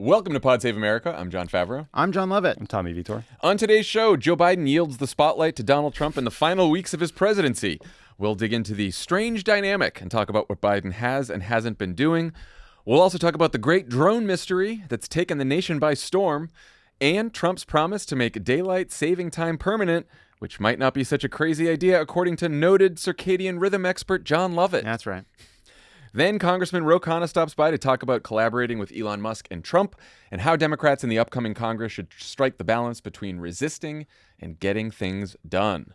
Welcome to Pod Save America. I'm John Favreau. I'm John Lovett. I'm Tommy Vitor. On today's show, Joe Biden yields the spotlight to Donald Trump in the final weeks of his presidency. We'll dig into the strange dynamic and talk about what Biden has and hasn't been doing. We'll also talk about the great drone mystery that's taken the nation by storm and Trump's promise to make daylight saving time permanent, which might not be such a crazy idea, according to noted circadian rhythm expert John Lovett. That's right. Then Congressman Khanna stops by to talk about collaborating with Elon Musk and Trump and how Democrats in the upcoming Congress should strike the balance between resisting and getting things done.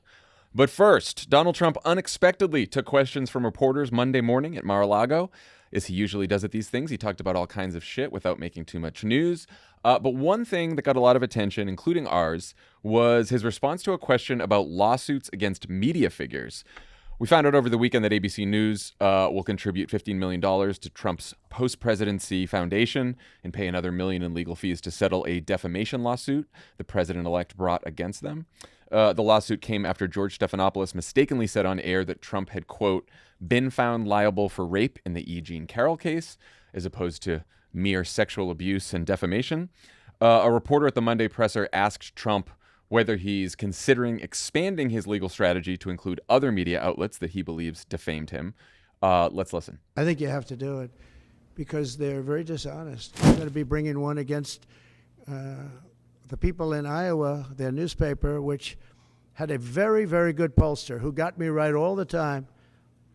But first, Donald Trump unexpectedly took questions from reporters Monday morning at Mar-a-Lago. As he usually does at these things, he talked about all kinds of shit without making too much news. But one thing that got a lot of attention, including ours, was his response to a question about lawsuits against media figures. We found out over the weekend that ABC News will contribute $15 million to Trump's post-presidency foundation and pay another $1 million in legal fees to settle a defamation lawsuit the president-elect brought against them. The lawsuit came after George Stephanopoulos mistakenly said on air that Trump had, quote, been found liable for rape in the E. Jean Carroll case, as opposed to mere sexual abuse and defamation. A reporter at the Monday Presser asked Trump whether he's considering expanding his legal strategy to include other media outlets that he believes defamed him. Let's listen. I think you have to do it because they're very dishonest. You're going to be bringing one against the people in Iowa, their newspaper, which had a very, very good pollster who got me right all the time.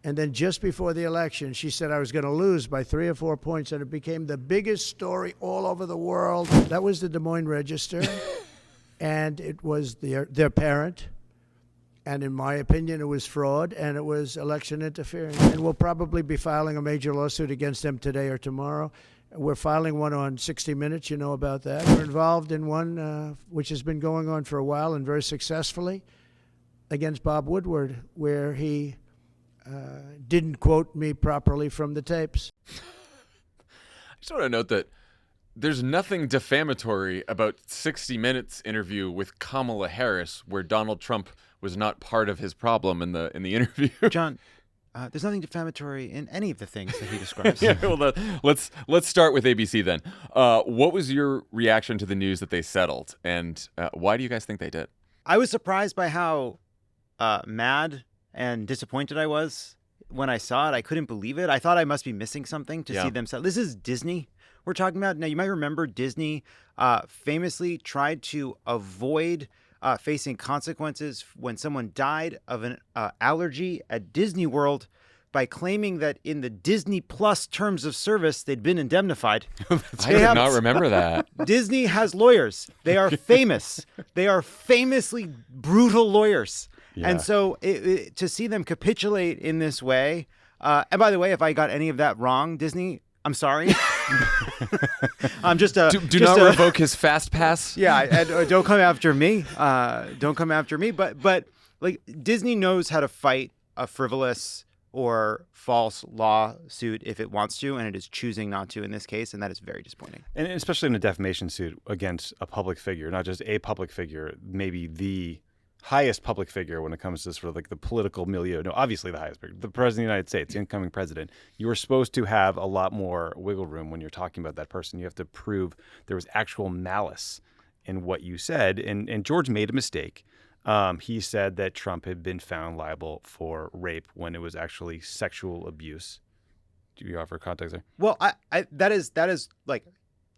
And then just before the election, she said I was going to lose by 3 or 4 points, and it became the biggest story all over the world. That was the Des Moines Register, and it was their parent. And in my opinion, it was fraud, and it was election interference. And we'll probably be filing a major lawsuit against them today or tomorrow. We're filing one on 60 Minutes, you know about that. We're involved in one which has been going on for a while and very successfully against Bob Woodward, where he didn't quote me properly from the tapes. I just want to note that there's nothing defamatory about 60 Minutes interview with Kamala Harris, where Donald Trump was not part of his problem in the interview. John, there's nothing defamatory in any of the things that he describes. Yeah, well, let's start with ABC then. What was your reaction to the news that they settled, and why do you guys think they did? I was surprised by how mad and disappointed I was when I saw it. I couldn't believe it. I thought I must be missing something to see them settle. This is Disney we're talking about. Now, you might remember Disney famously tried to avoid facing consequences when someone died of an allergy at Disney World by claiming that in the Disney Plus terms of service, they'd been indemnified. I did not remember that. Disney has lawyers. They are famous. They are famously brutal lawyers. Yeah. And so to see them capitulate in this way, and by the way, if I got any of that wrong, Disney, I'm sorry. I'm just do not revoke his fast pass. Yeah, and don't come after me. Don't come after me. But like Disney knows how to fight a frivolous or false lawsuit if it wants to, and it is choosing not to in this case, and that is very disappointing. And especially in a defamation suit against a public figure, not just a public figure, maybe the highest public figure when it comes to sort of like the political milieu. No, obviously the highest figure, the president of the United States, the incoming president. You are supposed to have a lot more wiggle room when you're talking about that person. You have to prove there was actual malice in what you said. And George made a mistake. He said that Trump had been found liable for rape when it was actually sexual abuse. Do you offer context there? Well, that is like,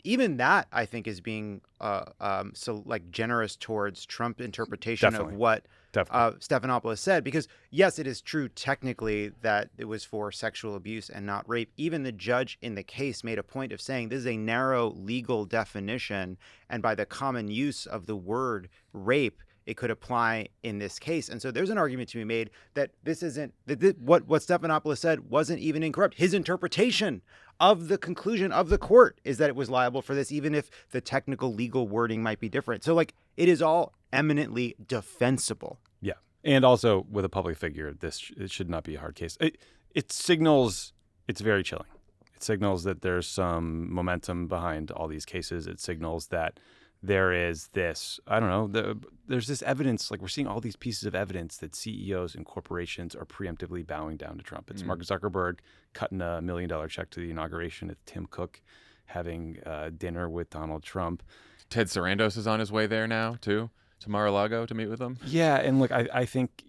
even that I think is being so like generous towards Trump interpretation of what Stephanopoulos said, because yes, it is true technically that it was for sexual abuse and not rape. Even the judge in the case made a point of saying this is a narrow legal definition, and by the common use of the word rape, it could apply in this case. And so there's an argument to be made that this isn't what Stephanopoulos said wasn't even incorrect. His interpretation of the conclusion of the court is that it was liable for this, even if the technical legal wording might be different. So like it is all eminently defensible. Yeah. And also with a public figure, it should not be a hard case. It signals, it's very chilling. It signals that there's some momentum behind all these cases. It signals that there is this, I don't know, there's this evidence, like we're seeing all these pieces of evidence that CEOs and corporations are preemptively bowing down to Trump. It's Mark Zuckerberg cutting $1 million check to the inauguration of Tim Cook having dinner with Donald Trump. Ted Sarandos is on his way there now, too, to Mar-a-Lago to meet with him. Yeah, and look, I think,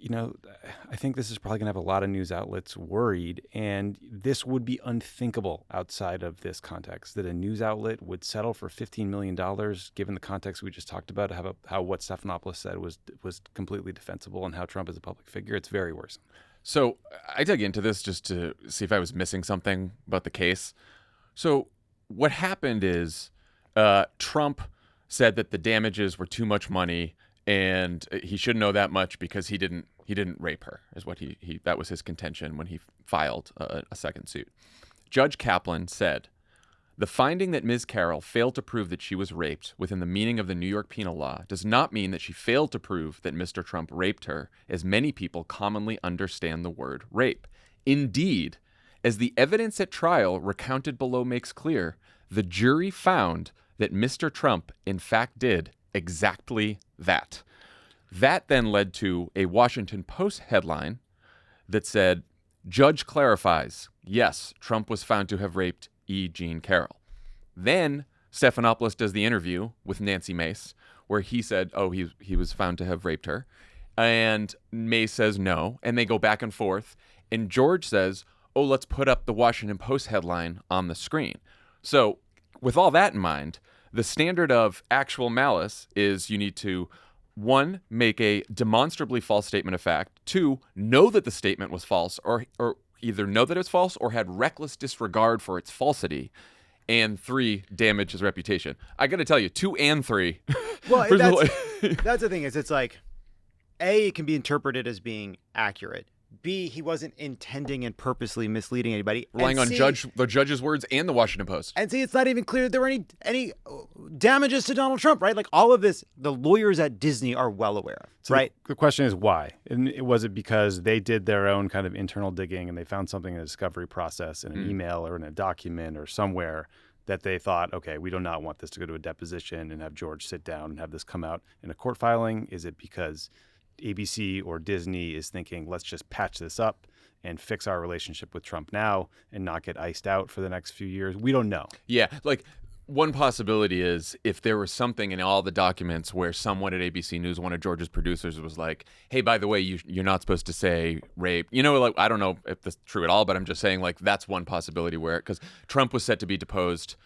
I think this is probably going to have a lot of news outlets worried, and this would be unthinkable outside of this context, that a news outlet would settle for $15 million, given the context we just talked about, how what Stephanopoulos said was completely defensible and how Trump is a public figure. It's very worrisome. So I dug into this just to see if I was missing something about the case. So what happened is Trump said that the damages were too much money and he shouldn't know that much because he didn't rape her, is what that was his contention when he filed a second suit. Judge Kaplan said, "The finding that Ms. Carroll failed to prove that she was raped within the meaning of the New York penal law does not mean that she failed to prove that Mr. Trump raped her, as many people commonly understand the word rape. Indeed, as the evidence at trial recounted below makes clear, the jury found that Mr. Trump, in fact, did exactly that." That then led to a Washington Post headline that said, "Judge clarifies, yes, Trump was found to have raped E. Jean Carroll." Then Stephanopoulos does the interview with Nancy Mace, where he said, he was found to have raped her. And Mace says no, and they go back and forth. And George says, let's put up the Washington Post headline on the screen. So with all that in mind, the standard of actual malice is you need to, 1, make a demonstrably false statement of fact, 2, know that the statement was false, or either know that it's false or had reckless disregard for its falsity, and 3, damage his reputation. I got to tell you, 2 and 3. Well, that's the thing, is it's like, A, it can be interpreted as being accurate. B, he wasn't intending and purposely misleading anybody. Relying on C, the judge's words and the Washington Post. And see, it's not even clear that there were any damages to Donald Trump, right? Like, all of this, the lawyers at Disney are well aware of, so right? The question is why? And was it because they did their own kind of internal digging and they found something in a discovery process, in an email or in a document or somewhere, that they thought, okay, we do not want this to go to a deposition and have George sit down and have this come out in a court filing? Is it because ABC or Disney is thinking, let's just patch this up and fix our relationship with Trump now and not get iced out for the next few years? We don't know. Yeah, like one possibility is if there was something in all the documents where someone at ABC News, one of George's producers, was like, hey, by the way, you're not supposed to say rape. Like, I don't know if that's true at all, but I'm just saying, like, that's one possibility where, because Trump was set to be deposed,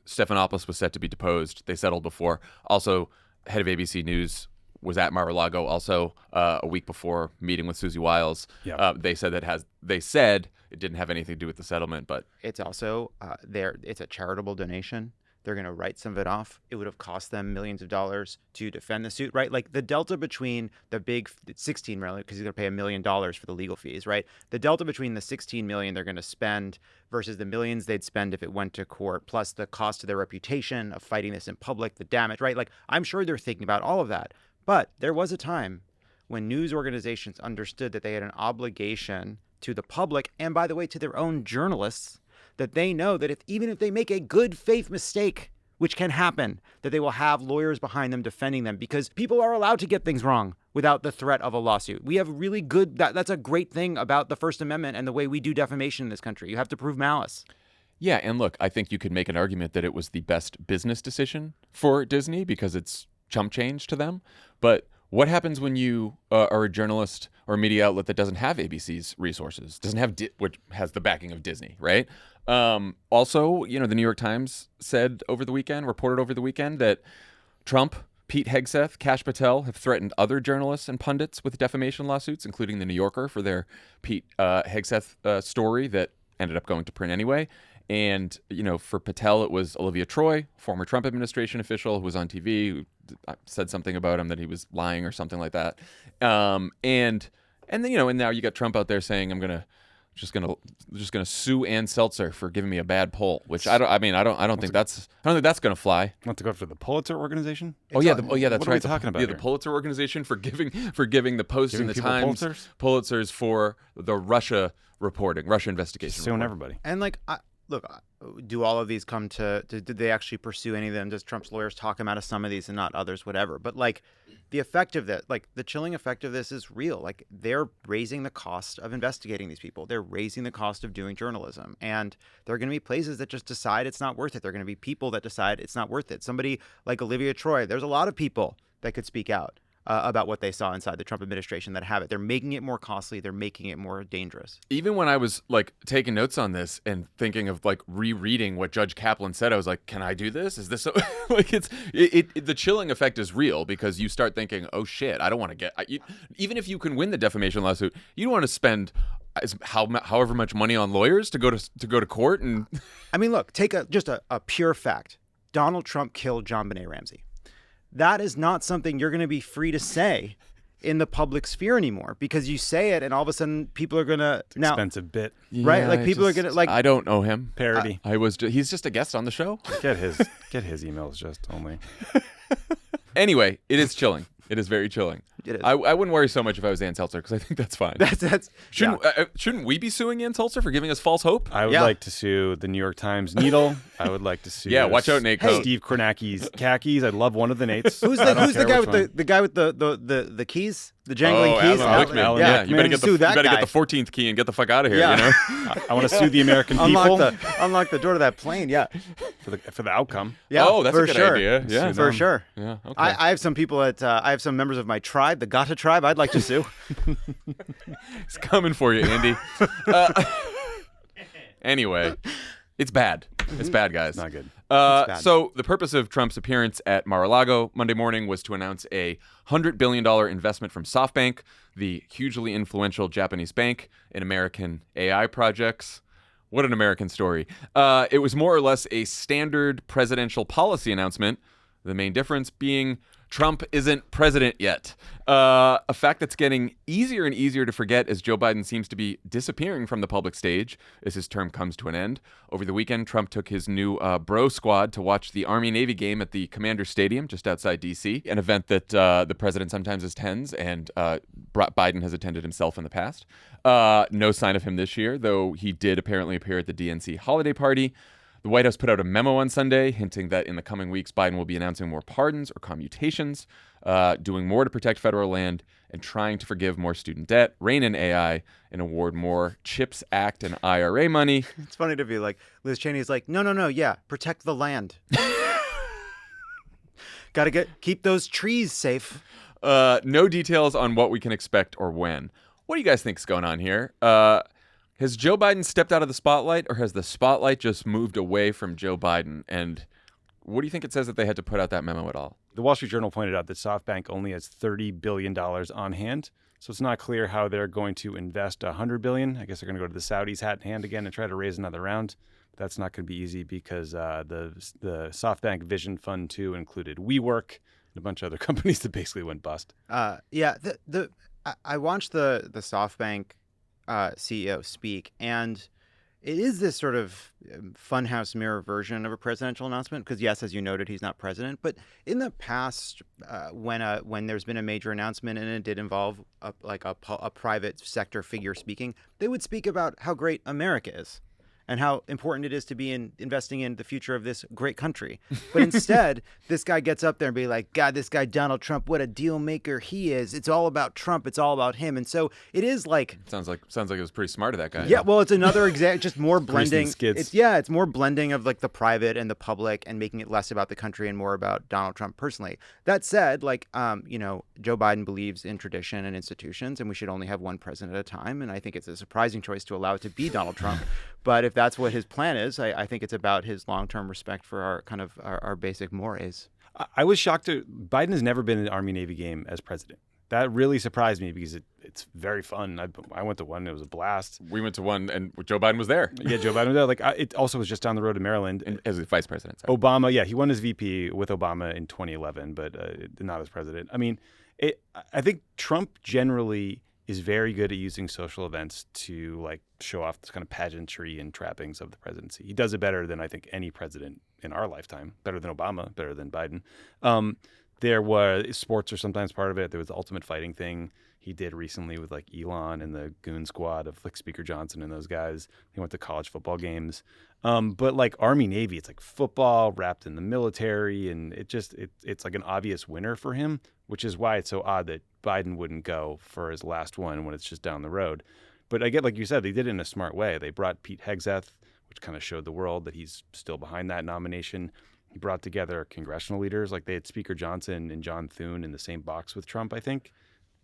Stephanopoulos was set to be deposed. They settled before. Also, head of ABC News was at Mar-a-Lago also a week before meeting with Susie Wiles. Yeah. They said it didn't have anything to do with the settlement, but it's also it's a charitable donation. They're going to write some of it off. It would have cost them millions of dollars to defend the suit, right? Like, the delta between the big $16 million, because he's going to pay $1 million for the legal fees, right? The delta between the $16 million they're going to spend versus the millions they'd spend if it went to court, plus the cost to their reputation of fighting this in public, the damage, right? Like, I'm sure they're thinking about all of that. But there was a time when news organizations understood that they had an obligation to the public, and by the way, to their own journalists, that they know that even if they make a good faith mistake, which can happen, that they will have lawyers behind them defending them, because people are allowed to get things wrong without the threat of a lawsuit. We have really good, that's a great thing about the First Amendment and the way we do defamation in this country. You have to prove malice. Yeah, and look, I think you could make an argument that it was the best business decision for Disney because it's chump change to them. But what happens when you are a journalist or a media outlet that doesn't have ABC's resources, doesn't have which has the backing of Disney, right? Also, the New York Times reported over the weekend that Trump, Pete Hegseth, Kash Patel have threatened other journalists and pundits with defamation lawsuits, including the New Yorker for their Pete Hegseth story that ended up going to print anyway. And, for Patel, it was Olivia Troy, former Trump administration official who was on TV, who said something about him that he was lying or something like that. And then, and now you got Trump out there saying, I'm just gonna sue Ann Seltzer for giving me a bad poll, which I don't think that's gonna fly. Want to go after the Pulitzer organization? That's what right. What are we talking about? Yeah, the Pulitzer organization for giving the Post and the Times Pulitzers for the Russia investigation. Suing everybody. And look, do all of these come to did they actually pursue any of them? Does Trump's lawyers talk him out of some of these and not others? Whatever. But like the effect of that, like the chilling effect of this is real. Like they're raising the cost of investigating these people. They're raising the cost of doing journalism. And there are going to be places that just decide it's not worth it. There are going to be people that decide it's not worth it. Somebody like Olivia Troy, there's a lot of people that could speak out about what they saw inside the Trump administration that have it. They're making it more costly. They're making it more dangerous. Even when I was like taking notes on this and thinking of like rereading what Judge Kaplan said, I was like, can I do this? Is this so? Like the chilling effect is real because you start thinking, oh shit, I don't want to get, even if you can win the defamation lawsuit, you don't want to spend however much money on lawyers to go to court. And I mean, look, take just a pure fact. Donald Trump killed John Benet Ramsey. That is not something you're going to be free to say in the public sphere anymore because you say it and all of a sudden people are going to now expensive bit, right? Like people are going to like. I don't know him. Parody. He's just a guest on the show. Get his emails just only. Anyway, it is chilling. It is very chilling. It is. I wouldn't worry so much if I was Ann Seltzer because I think that's fine. Shouldn't we be suing Ann Seltzer for giving us false hope? I would like to sue the New York Times Needle. I would like to sue. Yeah, watch out, Nate. Steve Kornacki's khakis. I'd love one of the Nates. Who's the guy with the guy with the keys? The jangling keys? Alan Rickman. Yeah, you better get the 14th key and get the fuck out of here. Yeah. You know? I want to sue the American people. Unlock the door to that plane. Yeah, for the outcome. Yeah, oh, that's a good idea. Yeah, for sure. Yeah, okay. I have some people I have some members of my tribe, the Gata tribe. I'd like to sue. It's coming for you, Andy. Anyway, it's bad. It's bad, guys. Not good. So the purpose of Trump's appearance at Mar-a-Lago Monday morning was to announce a $100 billion investment from SoftBank, the hugely influential Japanese bank, in American AI projects. What an American story. It was more or less a standard presidential policy announcement, the main difference being Trump isn't president yet. A fact that's getting easier and easier to forget as Joe Biden seems to be disappearing from the public stage as his term comes to an end. Over the weekend, Trump took his new bro squad to watch the Army-Navy game at the Commander Stadium just outside D.C., an event that the president sometimes attends and Biden has attended himself in the past. No sign of him this year, though he did apparently appear at the DNC holiday party. The White House put out a memo on Sunday hinting that in the coming weeks, Biden will be announcing more pardons or commutations, doing more to protect federal land, and trying to forgive more student debt, rein in AI, and award more CHIPS Act and IRA money. It's funny to be like, Liz Cheney's like, no, yeah, protect the land. Gotta keep those trees safe. No details on what we can expect or when. What do you guys think is going on here? Has Joe Biden stepped out of the spotlight, or has the spotlight just moved away from Joe Biden? And what do you think it says that they had to put out that memo at all? The Wall Street Journal pointed out that SoftBank only has $30 billion on hand, so it's not clear how they're going to invest $100 billion. I guess they're going to go to the Saudis hat in hand again and try to raise another round. But that's not going to be easy because the SoftBank Vision Fund 2 included WeWork and a bunch of other companies that basically went bust. I watched the SoftBank CEO speak, and it is this sort of funhouse mirror version of a presidential announcement because, yes, as you noted, he's not president. But in the past, when there's been a major announcement and it did involve a private sector figure speaking, they would speak about how great America is and how important it is to be investing in the future of this great country. But instead, this guy gets up there and be like, God, this guy Donald Trump, what a deal maker he is. It's all about Trump. It's all about him. And so it is like... Sounds like it was pretty smart of that guy. Yeah, well, it's another just more blending. Skids. It's more blending of like the private and the public and making it less about the country and more about Donald Trump personally. That said, Joe Biden believes in tradition and institutions, and we should only have one president at a time. And I think it's a surprising choice to allow it to be Donald Trump. But if that's what his plan is, I think it's about his long-term respect for our basic mores. I was shocked. Biden has never been in an Army-Navy game as president. That really surprised me because it's very fun. I went to one. It was a blast. We went to one, and Joe Biden was there. Yeah, Joe Biden was there. It also was just down the road in Maryland. And as a vice president. Sorry. Obama, yeah, he won as VP with Obama in 2011, but not as president. I mean, I think Trump generally is very good at using social events to show off this kind of pageantry and trappings of the presidency. He does it better than I think any president in our lifetime, better than Obama, better than Biden. There was sports are sometimes part of it. There was the Ultimate Fighting thing. he did recently with like Elon and the goon squad of like Speaker Johnson and those guys. He went to college football games. But like Army Navy, it's like football wrapped in the military, and it's like an obvious winner for him, which is why it's so odd that Biden wouldn't go for his last one when it's just down the road. But I get, like you said, they did it in a smart way. They brought Pete Hegseth, which kind of showed the world that he's still behind that nomination. He brought together congressional leaders. Like they had Speaker Johnson and John Thune in the same box with Trump, I think,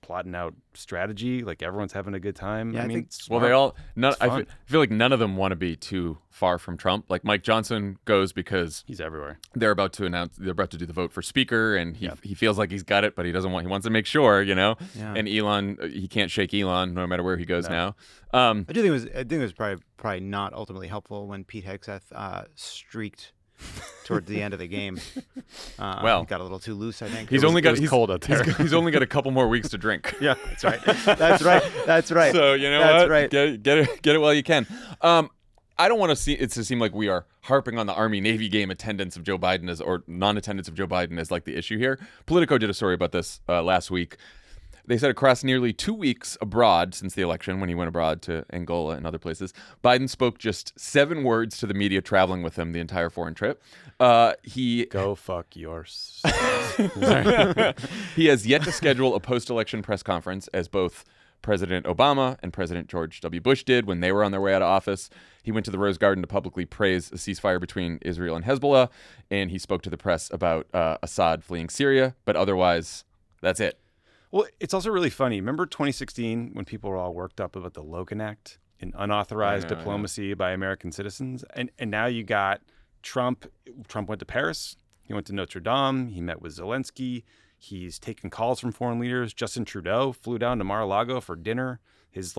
plotting out strategy. Like everyone's having a good time. Yeah, I mean, think, well, they all. I feel like none of them want to be too far from Trump. Like Mike Johnson goes because he's everywhere. They're about to do the vote for speaker, and he feels like he's got it, but he wants to make sure, Yeah. And Elon, he can't shake Elon no matter where he goes now. I think it was probably not ultimately helpful when Pete Hegseth streaked toward the end of the game. Well, he got a little too loose, I think. He's cold out there. He's only got a couple more weeks to drink. Yeah, that's right. That's right. So you know that's what? Right. Get it while you can. I don't want it to seem like we are harping on the Army Navy game attendance of Joe Biden or non-attendance of Joe Biden as like the issue here. Politico did a story about this last week. They said across nearly 2 weeks abroad since the election, when he went abroad to Angola and other places, Biden spoke just 7 words to the media traveling with him the entire foreign trip. He go fuck yours. He has yet to schedule a post-election press conference, as both President Obama and President George W. Bush did when they were on their way out of office. He went to the Rose Garden to publicly praise a ceasefire between Israel and Hezbollah, and he spoke to the press about Assad fleeing Syria, but otherwise, that's it. Well, it's also really funny. Remember 2016 when people were all worked up about the Logan Act and unauthorized diplomacy by American citizens? And now you got Trump. Trump went to Paris. He went to Notre Dame. He met with Zelensky. He's taken calls from foreign leaders. Justin Trudeau flew down to Mar-a-Lago for dinner. His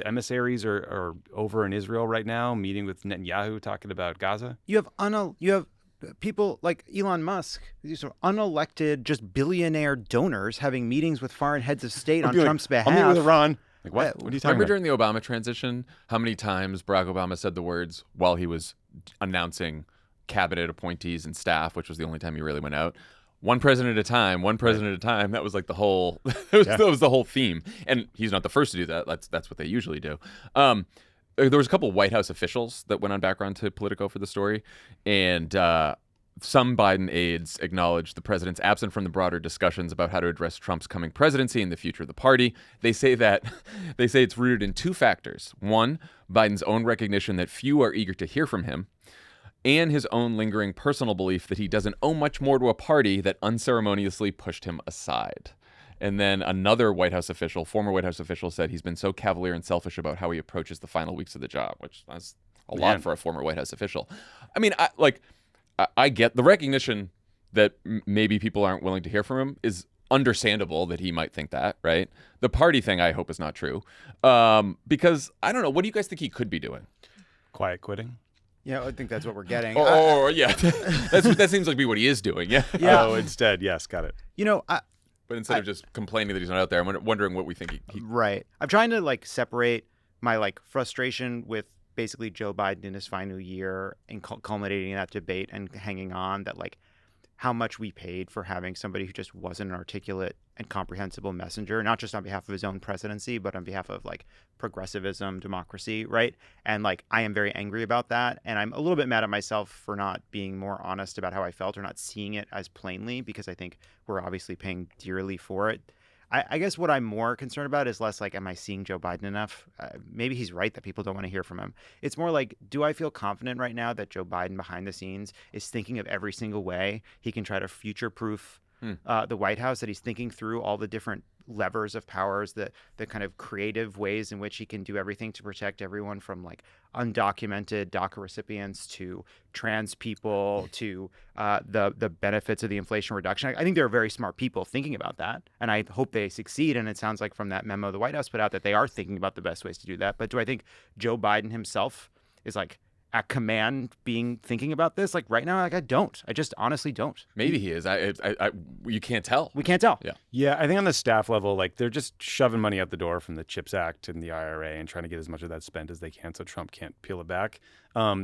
emissaries are over in Israel right now, meeting with Netanyahu, talking about Gaza. You have people like Elon Musk, these are unelected, just billionaire donors having meetings with foreign heads of state on Trump's behalf. I'll meet with Iran. Like, what are you talking about? Remember during the Obama transition, how many times Barack Obama said the words while he was announcing cabinet appointees and staff, which was the only time he really went out? One president at a time, one president at a time. That was like the whole. That was the whole theme. And he's not the first to do that. That's what they usually do. There was a couple of White House officials that went on background to Politico for the story, and some Biden aides acknowledged the president's absent from the broader discussions about how to address Trump's coming presidency and the future of the party. They say it's rooted in 2 factors. One, Biden's own recognition that few are eager to hear from him, and his own lingering personal belief that he doesn't owe much more to a party that unceremoniously pushed him aside. And then another former White House official, said he's been so cavalier and selfish about how he approaches the final weeks of the job, which is a lot for a former White House official. I mean, I get the recognition that maybe people aren't willing to hear from him is understandable, that he might think that, right? The party thing, I hope, is not true. Because, I don't know, what do you guys think he could be doing? Quiet quitting? Yeah, I think that's what we're getting. Yeah. That seems like be what he is doing, yeah. Oh, instead, yes, got it. But instead of just complaining that he's not out there, I'm wondering what we think he... Right. I'm trying to separate my frustration with basically Joe Biden in his final year and culminating in that debate and hanging on that how much we paid for having somebody who just wasn't an articulate and comprehensible messenger, not just on behalf of his own presidency, but on behalf of progressivism, democracy, right? And I am very angry about that. And I'm a little bit mad at myself for not being more honest about how I felt or not seeing it as plainly, because I think we're obviously paying dearly for it. I guess what I'm more concerned about is less am I seeing Joe Biden enough? Maybe he's right that people don't want to hear from him. It's more do I feel confident right now that Joe Biden behind the scenes is thinking of every single way he can try to future-proof the White House, that he's thinking through all the different levers of powers, the kind of creative ways in which he can do everything to protect everyone from undocumented DACA recipients to trans people to the benefits of the Inflation Reduction. I think there are very smart people thinking about that, and I hope they succeed. And it sounds like from that memo the White House put out that they are thinking about the best ways to do that. But do I think Joe Biden himself is at command thinking about this? Like right now, like I don't. I just honestly don't. Maybe he is. You can't tell. We can't tell. Yeah. Yeah, I think on the staff level, like they're just shoving money out the door from the CHIPS Act and the IRA and trying to get as much of that spent as they can so Trump can't peel it back.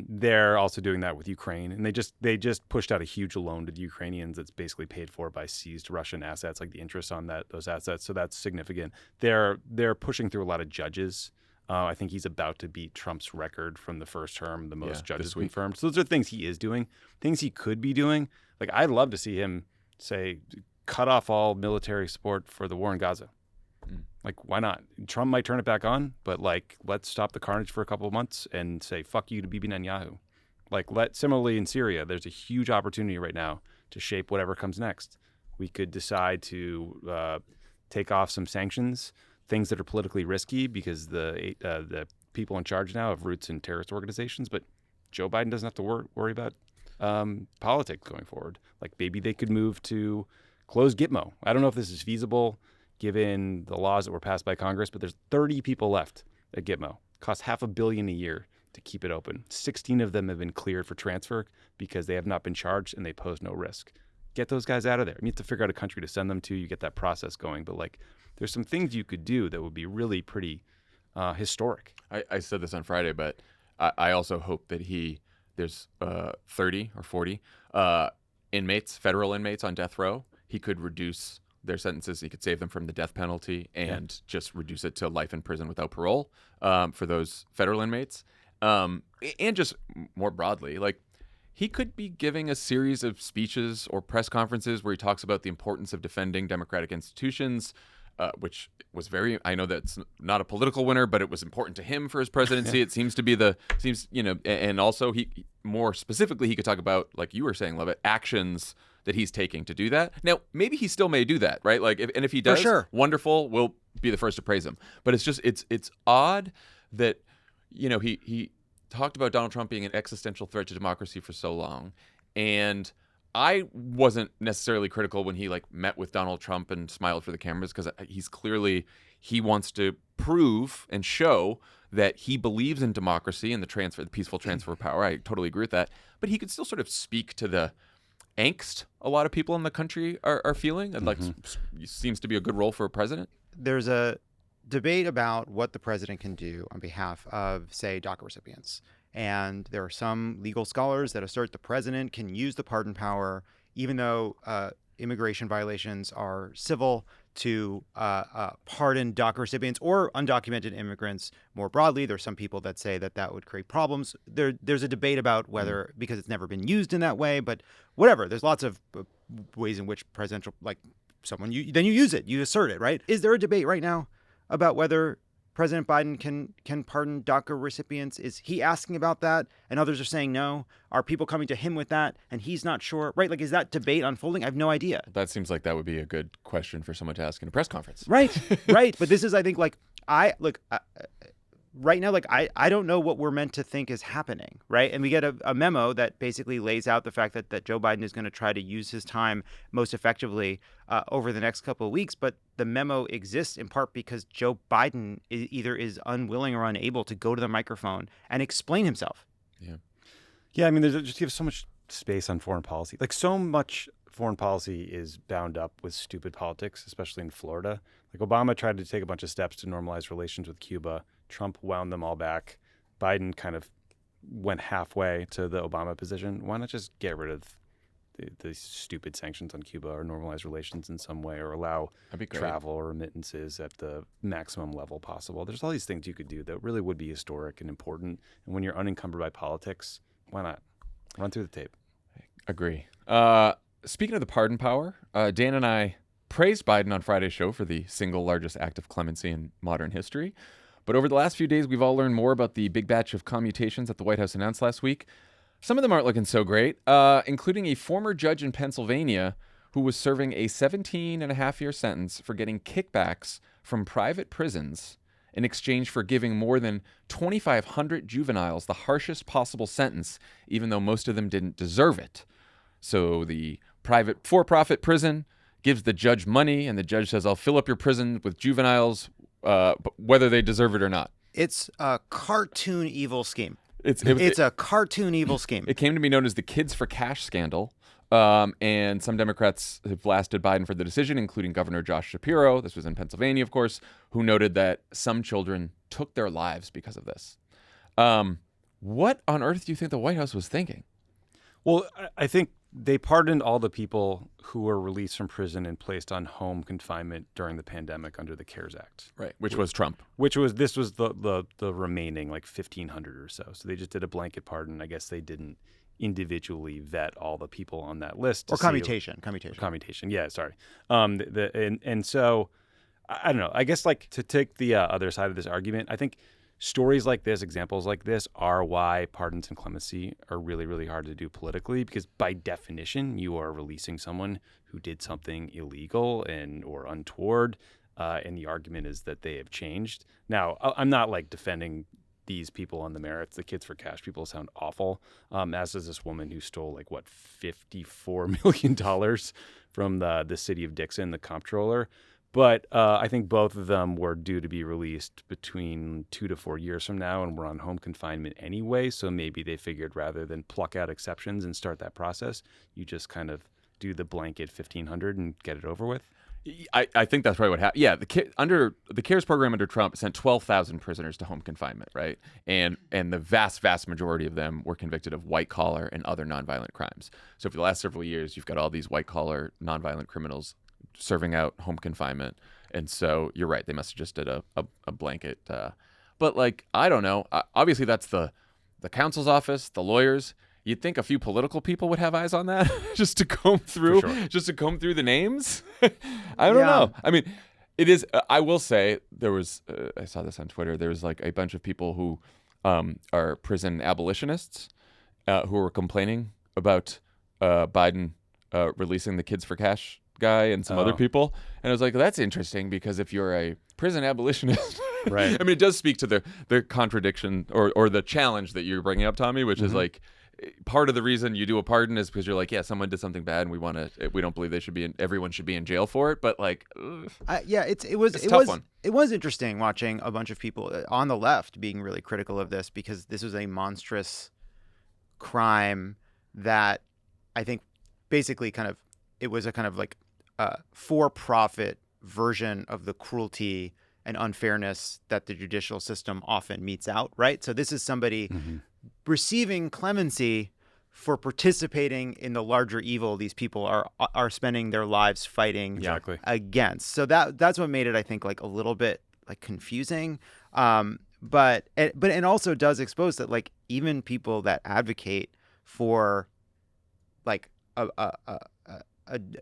They're also doing that with Ukraine, and they just pushed out a huge loan to the Ukrainians that's basically paid for by seized Russian assets, like the interest on those assets. So that's significant. They're pushing through a lot of judges. I think he's about to beat Trump's record from the first term, the most judges confirmed. So those are things he is doing, things he could be doing. Like I'd love to see him say, cut off all military support for the war in Gaza. Like, why not? Trump might turn it back on, but like, let's stop the carnage for a couple of months and say, fuck you to Bibi Netanyahu. Like, similarly in Syria, there's a huge opportunity right now to shape whatever comes next. We could decide to take off some sanctions, things that are politically risky because the people in charge now have roots in terrorist organizations, but Joe Biden doesn't have to worry about politics going forward. Like maybe they could move to close Gitmo. I don't know if this is feasible given the laws that were passed by Congress, but there's 30 people left at Gitmo. Costs $500 million a year to keep it open. 16 of them have been cleared for transfer because they have not been charged and they pose no risk. Get those guys out of there. You have to figure out a country to send them to. You get that process going, but like there's some things you could do that would be really pretty historic. I said this on Friday, but I also hope that there's 30 or 40 inmates, federal inmates on death row. He could reduce their sentences. He could save them from the death penalty and just reduce it to life in prison without parole for those federal inmates. And just more broadly, like he could be giving a series of speeches or press conferences where he talks about the importance of defending democratic institutions, which was I know that's not a political winner, but it was important to him for his presidency. It seems to be and also he more specifically, he could talk about, like you were saying, Lovett, actions that he's taking to do that. Now, maybe he still may do that, right? Like, if he does, wonderful, we'll be the first to praise him. But it's just, it's odd that, he talked about Donald Trump being an existential threat to democracy for so long. And I wasn't necessarily critical when he met with Donald Trump and smiled for the cameras, because he wants to prove and show that he believes in democracy and the peaceful transfer of power. I totally agree with that. But he could still sort of speak to the angst a lot of people in the country are feeling. And seems to be a good role for a president. There's a debate about what the president can do on behalf of, say, DACA recipients. And there are some legal scholars that assert the president can use the pardon power, even though immigration violations are civil, to pardon DACA recipients or undocumented immigrants more broadly. There's some people that say that would create problems. There's a debate about whether, because it's never been used in that way, but whatever. There's lots of ways in which presidential, then you use it, you assert it, right? Is there a debate right now about whether President Biden can pardon DACA recipients? Is he asking about that and others are saying no? Are people coming to him with that and he's not sure? Right? Is that debate unfolding? I have no idea. That seems like that would be a good question for someone to ask in a press conference. Right, right. But this is, I think, right now, I don't know what we're meant to think is happening, right? And we get a memo that basically lays out the fact that Joe Biden is going to try to use his time most effectively over the next couple of weeks. But the memo exists in part because Joe Biden either is unwilling or unable to go to the microphone and explain himself. Yeah. Yeah, I mean, there's just so much space on foreign policy. So much foreign policy is bound up with stupid politics, especially in Florida. Obama tried to take a bunch of steps to normalize relations with Cuba. Trump wound them all back. Biden kind of went halfway to the Obama position. Why not just get rid of the stupid sanctions on Cuba or normalize relations in some way or allow travel or remittances at the maximum level possible? There's all these things you could do that really would be historic and important. And when you're unencumbered by politics, why not? Run through the tape. Agree. Speaking of the pardon power, Dan and I praised Biden on Friday's show for the single largest act of clemency in modern history. But over the last few days, we've all learned more about the big batch of commutations that the White House announced last week. Some of them aren't looking so great, including a former judge in Pennsylvania who was serving a 17-and-a-half-year sentence for getting kickbacks from private prisons in exchange for giving more than 2,500 juveniles the harshest possible sentence, even though most of them didn't deserve it. So the private for-profit prison gives the judge money, and the judge says, I'll fill up your prison with juveniles, whether they deserve it or not. It's a cartoon evil scheme. It's a cartoon evil scheme. It came to be known as the Kids for Cash scandal. And some Democrats have blasted Biden for the decision, including Governor Josh Shapiro. This was in Pennsylvania, of course, who noted that some children took their lives because of this. What on earth do you think the White House was thinking? Well, I think they pardoned all the people who were released from prison and placed on home confinement during the pandemic under the CARES Act. Right, which was Trump. This was the remaining like 1,500 or so. So they just did a blanket pardon. I guess they didn't individually vet all the people on that list. Or commutation. Yeah, sorry. And so I don't know. I guess like to take the other side of this argument, I think stories like this, examples like this, are why pardons and clemency are really, really hard to do politically, because by definition, you are releasing someone who did something illegal or untoward, and the argument is that they have changed. Now, I'm not like defending these people on the merits. The Kids for Cash people sound awful, as is this woman who stole like $54 million from the city of Dixon, the comptroller. But I think both of them were due to be released between 2 to 4 years from now, and were on home confinement anyway. So maybe they figured rather than pluck out exceptions and start that process, you just kind of do the blanket 1,500 and get it over with. I think that's probably what happened. Yeah, under the CARES program under Trump sent 12,000 prisoners to home confinement, right? And the vast majority of them were convicted of white collar and other nonviolent crimes. So for the last several years, you've got all these white collar nonviolent criminals serving out home confinement. And so you're right, they must have just did a blanket. But like, I don't know. Obviously, that's the counsel's office, the lawyers. You'd think a few political people would have eyes on that just to comb through, the names. I don't know. I mean, it is. I will say there was. I saw this on Twitter. There was like a bunch of people who are prison abolitionists who were complaining about Biden releasing the Kids for Cash guy and some other people. And I was like, that's interesting, because if you're a prison abolitionist, right? I mean, it does speak to the contradiction or the challenge that you're bringing up, Tommy, which is like, part of the reason you do a pardon is because you're like, yeah, someone did something bad and we don't believe everyone should be in jail for it. But like, it was interesting watching a bunch of people on the left being really critical of this, because this was a monstrous crime that I think basically it was a kind of like for-profit version of the cruelty and unfairness that the judicial system often metes out, right? So this is somebody receiving clemency for participating in the larger evil these people are spending their lives fighting against. So that's what made it, I think, like a little bit like confusing. But also does expose that like even people that advocate for like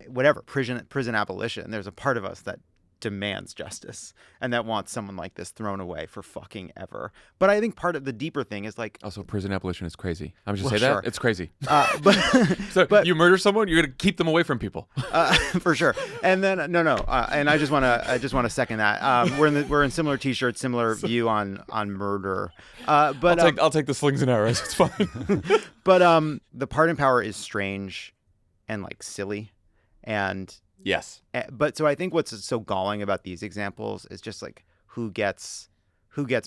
whatever prison abolition, there's a part of us that demands justice and that wants someone like this thrown away for fucking ever. But I think part of the deeper thing is like, also prison abolition is crazy. I'm just that it's crazy. But you murder someone, you're gonna keep them away from people. For sure. And then and I just want to second that. We're in similar t-shirts, similar view on murder. But I'll take the slings and arrows. It's fine. But the pardon power is strange and like silly, and yes. But so I think what's so galling about these examples is just like who gets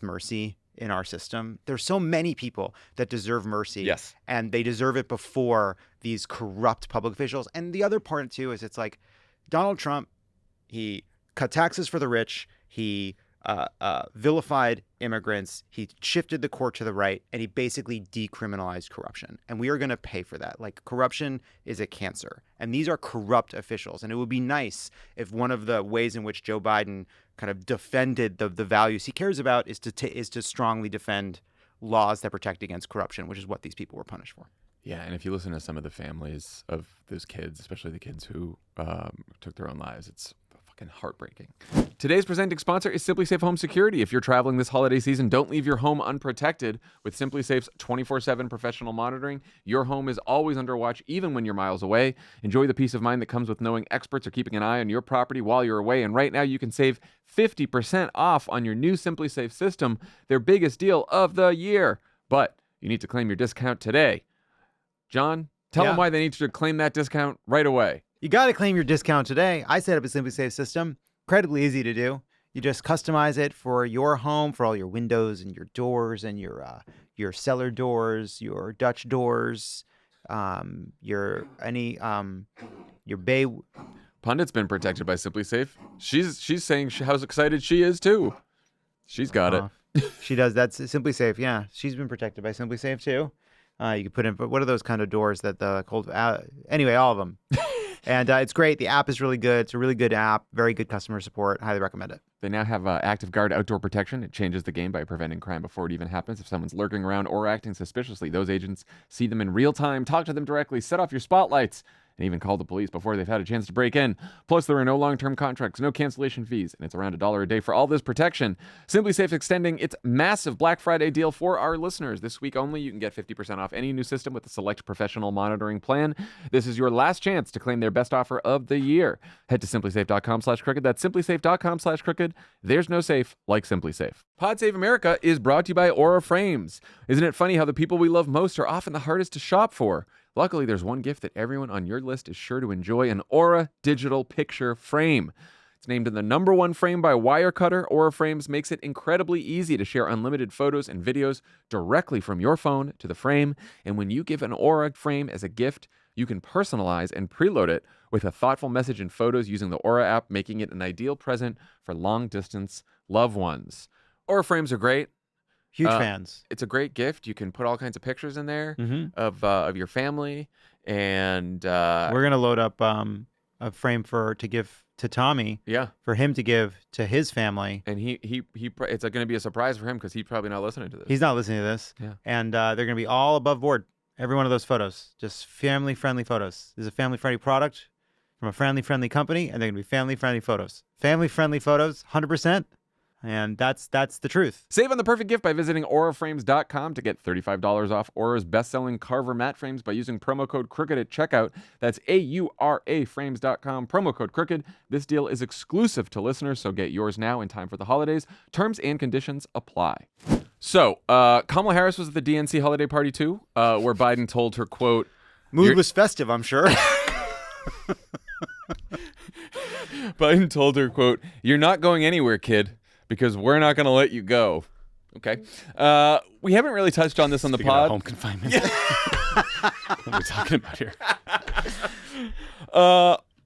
mercy in our system. There's so many people that deserve mercy. Yes. And they deserve it before these corrupt public officials. And the other part too is it's like Donald Trump, he cut taxes for the rich. He vilified immigrants. He shifted the court to the right, and he basically decriminalized corruption. And we are going to pay for that. Like, corruption is a cancer, and these are corrupt officials. And it would be nice if one of the ways in which Joe Biden kind of defended the values he cares about is to strongly defend laws that protect against corruption, which is what these people were punished for. Yeah, and if you listen to some of the families of those kids, especially the kids who took their own lives, it's fucking heartbreaking. Today's presenting sponsor is SimpliSafe Home Security. If you're traveling this holiday season, don't leave your home unprotected. With SimpliSafe's 24/7 professional monitoring, your home is always under watch, even when you're miles away. Enjoy the peace of mind that comes with knowing experts are keeping an eye on your property while you're away. And right now, you can save 50% off on your new SimpliSafe system, their biggest deal of the year. But you need to claim your discount today. John, tell them why they need to claim that discount right away. You got to claim your discount today. I set up a SimpliSafe system. Incredibly easy to do. You just customize it for your home, for all your windows and your doors and your your cellar doors, your Dutch doors, your bay. Pundit's been protected by Simply Safe. She's saying how excited she is too. She's got it. She does. That's Simply Safe. Yeah, she's been protected by Simply Safe too. You can put in. But what are those kind of doors that the cold? Anyway, all of them. And it's great. The app is really good. It's a really good app. Very good customer support. Highly recommend it. They now have Active Guard outdoor protection. It changes the game by preventing crime before it even happens. If someone's lurking around or acting suspiciously, those agents see them in real time, talk to them directly, set off your spotlights, and even call the police before they've had a chance to break in. Plus, there are no long-term contracts, no cancellation fees, and it's around $1 a day for all this protection. Simply Safe extending its massive Black Friday deal for our listeners. This week only, you can get 50% off any new system with a select professional monitoring plan. This is your last chance to claim their best offer of the year. Head to simplysafe.com/crooked. That's simplysafe.com/crooked. There's no safe like Simply Safe. Pod Save America is brought to you by Aura Frames. Isn't it funny how the people we love most are often the hardest to shop for? Luckily, there's one gift that everyone on your list is sure to enjoy, an Aura digital picture frame. It's named in the #1 frame by Wirecutter. Aura Frames makes it incredibly easy to share unlimited photos and videos directly from your phone to the frame. And when you give an Aura frame as a gift, you can personalize and preload it with a thoughtful message and photos using the Aura app, making it an ideal present for long-distance loved ones. Aura Frames are great. Huge fans. It's a great gift. You can put all kinds of pictures in there of your family, and we're gonna load up a frame to give to Tommy. Yeah, for him to give to his family. And it's going to be a surprise for him because he's probably not listening to this. He's not listening to this. Yeah, and they're gonna be all above board. Every one of those photos, just family-friendly photos. This is a family-friendly product from a family-friendly company, and they're gonna be family-friendly photos. Family-friendly photos, 100%. And that's the truth. Save on the perfect gift by visiting auraframes.com to get $35 off Aura's best-selling Carver matte frames by using promo code CROOKED at checkout. That's auraframes.com, promo code CROOKED. This deal is exclusive to listeners, so get yours now in time for the holidays. Terms and conditions apply. So, Kamala Harris was at the DNC holiday party too, where Biden told her, quote, "Mood was festive, I'm sure." Biden told her, quote, "You're not going anywhere, kid, because we're not going to let you go." Okay. We haven't really touched on this on the Speaking pod. of home confinement. What are we talking about here?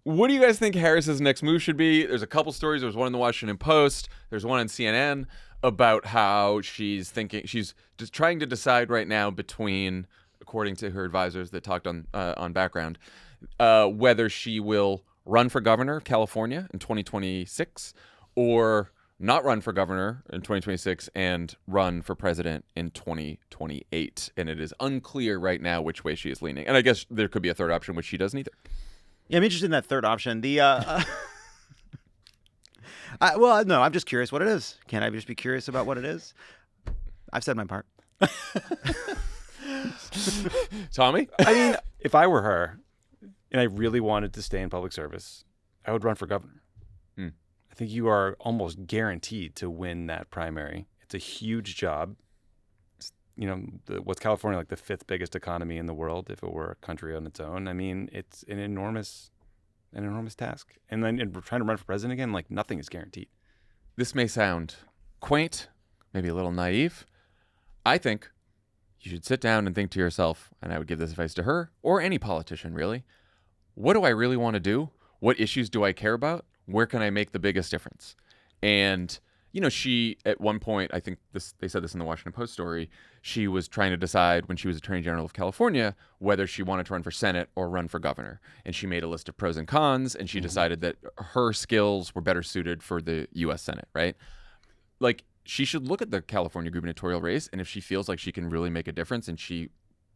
What do you guys think Harris's next move should be? There's a couple stories. There's one in the Washington Post. There's one on CNN about how she's just trying to decide right now between, according to her advisors that talked on Background, whether she will run for governor of California in 2026 or not run for governor in 2026 and run for president in 2028. And it is unclear right now which way she is leaning. And I guess there could be a third option, which she doesn't either. Yeah, I'm interested in that third option. Well, no, I'm just curious what it is. Can I just be curious about what it is? I've said my part. Tommy? I mean, if I were her and I really wanted to stay in public service, I would run for governor. I think you are almost guaranteed to win that primary. It's a huge job. It's, what's California, like the 5th biggest economy in the world if it were a country on its own? I mean, it's an enormous task. And then trying to run for president again, like nothing is guaranteed. This may sound quaint, maybe a little naive. I think you should sit down and think to yourself, and I would give this advice to her or any politician really, what do I really want to do? What issues do I care about? Where can I make the biggest difference? And, she, at one point, I think they said this in the Washington Post story, she was trying to decide when she was Attorney General of California whether she wanted to run for Senate or run for governor. And she made a list of pros and cons, and she decided that her skills were better suited for the U.S. Senate, right? Like, she should look at the California gubernatorial race, and if she feels like she can really make a difference and she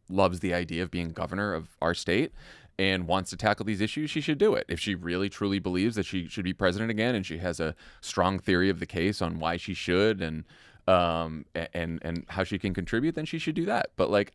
loves the idea of being governor of our state and wants to tackle these issues, she should do it. If she really truly believes that she should be president again and she has a strong theory of the case on why she should and how she can contribute, then she should do that. But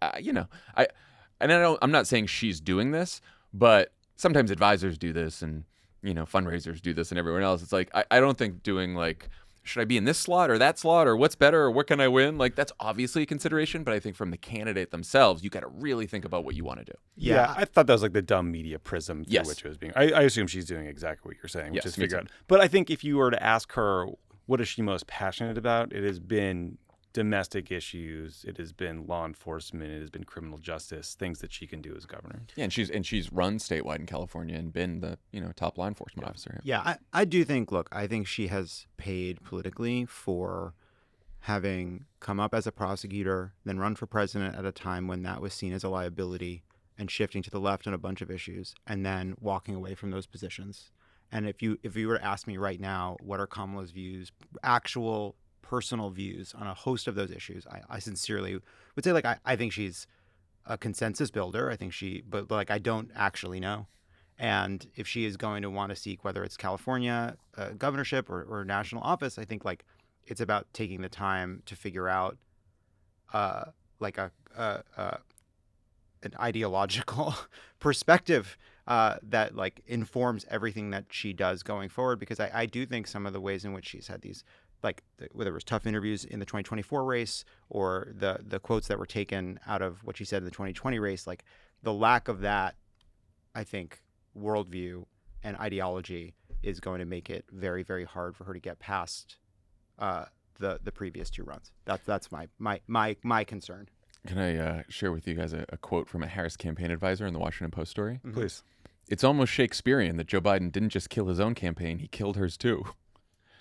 I'm not saying she's doing this, but sometimes advisors do this and fundraisers do this and everyone else. It's like I don't think doing like, should I be in this slot or that slot or what's better or what can I win? Like, that's obviously a consideration, but I think from the candidate themselves, you got to really think about what you want to do. Yeah, I thought that was like the dumb media prism through which it was being. I assume she's doing exactly what you're saying, which is figure out. But I think if you were to ask her what is she most passionate about, it has been domestic issues. It has been law enforcement. It has been criminal justice, things that she can do as governor. Yeah, and she's run statewide in California and been the top law enforcement officer. Yeah, I do think. Look, I think she has paid politically for having come up as a prosecutor, then run for president at a time when that was seen as a liability, and shifting to the left on a bunch of issues, and then walking away from those positions. And if you were to ask me right now, what are Kamala's views, actual personal views on a host of those issues, I sincerely would say, like, I think she's a consensus builder. I think but like, I don't actually know. And if she is going to want to seek, whether it's California governorship or national office, I think, like, it's about taking the time to figure out like an ideological perspective that, like, informs everything that she does going forward. Because I do think some of the ways in which she's had these, like, whether it was tough interviews in the 2024 race or the quotes that were taken out of what she said in the 2020 race, like, the lack of that, I think, worldview and ideology is going to make it very, very hard for her to get past the previous two runs. That's my concern. Can I share with you guys a quote from a Harris campaign advisor in the Washington Post story? Mm-hmm. Please. It's almost Shakespearean that Joe Biden didn't just kill his own campaign, he killed hers too.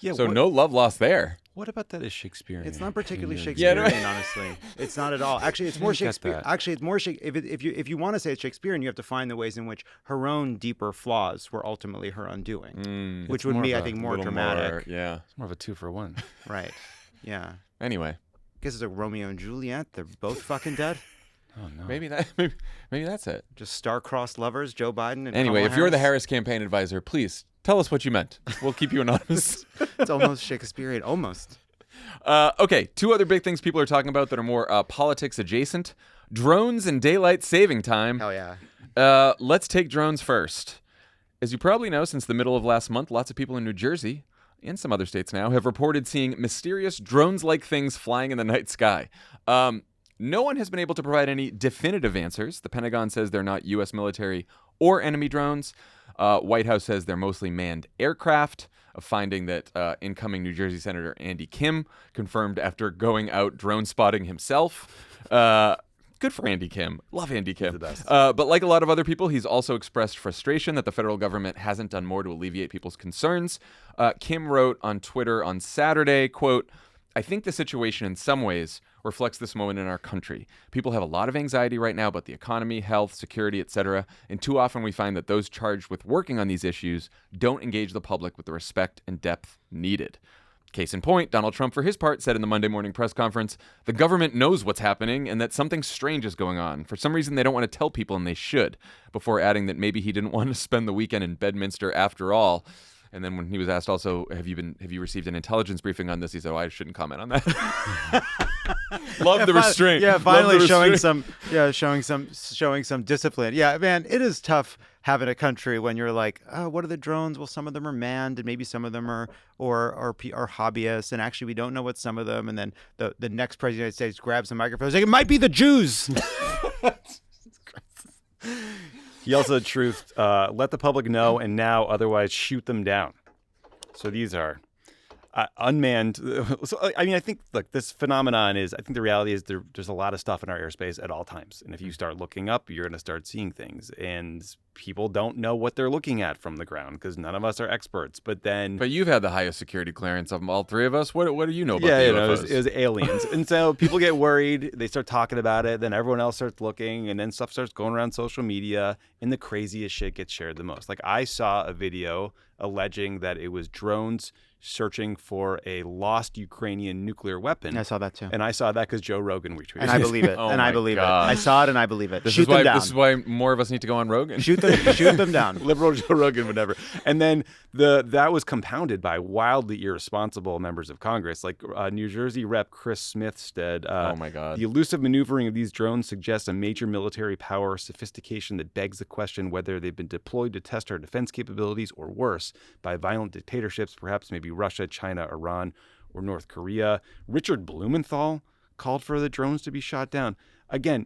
Yeah. So no love lost there. What about that is Shakespearean? It's not particularly Yeah, Shakespearean, honestly. It's not at all. Actually, it's more You got Shakespeare. that. Actually, it's more if you want to say it's Shakespearean, you have to find the ways in which her own deeper flaws were ultimately her undoing, which It's would more be, of I a think, more Little dramatic. yeah. It's more of a 2-for-1. Right. Yeah. Anyway, I guess it's like Romeo and Juliet. They're both fucking dead. Oh no. maybe that's it. Just star-crossed lovers, Joe Biden and Anyway, Kamala if you're the Harris. Harris campaign advisor, please tell us what you meant. We'll keep you anonymous. It's almost Shakespearean. Almost. Okay, two other big things people are talking about that are more politics adjacent: drones and daylight saving time. Hell yeah. Let's take drones first. As you probably know, since the middle of last month, lots of people in New Jersey and some other states now have reported seeing mysterious drones-like things flying in the night sky. No one has been able to provide any definitive answers. The Pentagon says they're not U.S. military or enemy drones. White House says they're mostly manned aircraft, a finding that incoming New Jersey Senator Andy Kim confirmed after going out drone spotting himself. Good for Andy Kim. Love Andy Kim. the best. But like a lot of other people, he's also expressed frustration that the federal government hasn't done more to alleviate people's concerns. Kim wrote on Twitter on Saturday, quote, "I think the situation in some ways reflects this moment in our country. People have a lot of anxiety right now about the economy, health, security, etc. And too often we find that those charged with working on these issues don't engage the public with the respect and depth needed." Case in point, Donald Trump, for his part, said in the Monday morning press conference, the government knows what's happening and that something strange is going on. For some reason, they don't want to tell people, and they should, before adding that maybe he didn't want to spend the weekend in Bedminster after all. And then when he was asked also, have you received an intelligence briefing on this? He said, I shouldn't comment on that. Love the restraint. Yeah, Love finally the showing restraint. showing some discipline. Yeah, man, it is tough having a country when you're like, oh, what are the drones? Well, some of them are manned, and maybe some of them are hobbyists, and actually we don't know what some of them. And then the next president of the United States grabs the microphone, and says, it might be the Jews. He also truthed, let the public know and now otherwise shoot them down. So these are unmanned. So, I mean, I think, look, this phenomenon is, I think the reality is there's a lot of stuff in our airspace at all times. And if you start looking up, you're going to start seeing things. And people don't know what they're looking at from the ground because none of us are experts. But you've had the highest security clearance of all three of us. What do you know about yeah, the UFOs? it was aliens. And so people get worried. They start talking about it. Then everyone else starts looking. And then stuff starts going around social media. And the craziest shit gets shared the most. Like, I saw a video alleging that it was drones searching for a lost Ukrainian nuclear weapon. I saw that too. And I saw that because Joe Rogan retweeted And I believe it. Oh and I my believe God. it. I saw it and I believe it. This Shoot them down. is why more of us need to go on Rogan. Shoot them down. Liberal Joe Rogan would never. And then that was compounded by wildly irresponsible members of Congress. Like New Jersey Rep. Chris Smith said, Oh my God. the elusive maneuvering of these drones suggests a major military power sophistication that begs the question whether they've been deployed to test our defense capabilities or worse, by violent dictatorships, perhaps maybe Russia, China, Iran, or North Korea. Richard Blumenthal called for the drones to be shot down. Again,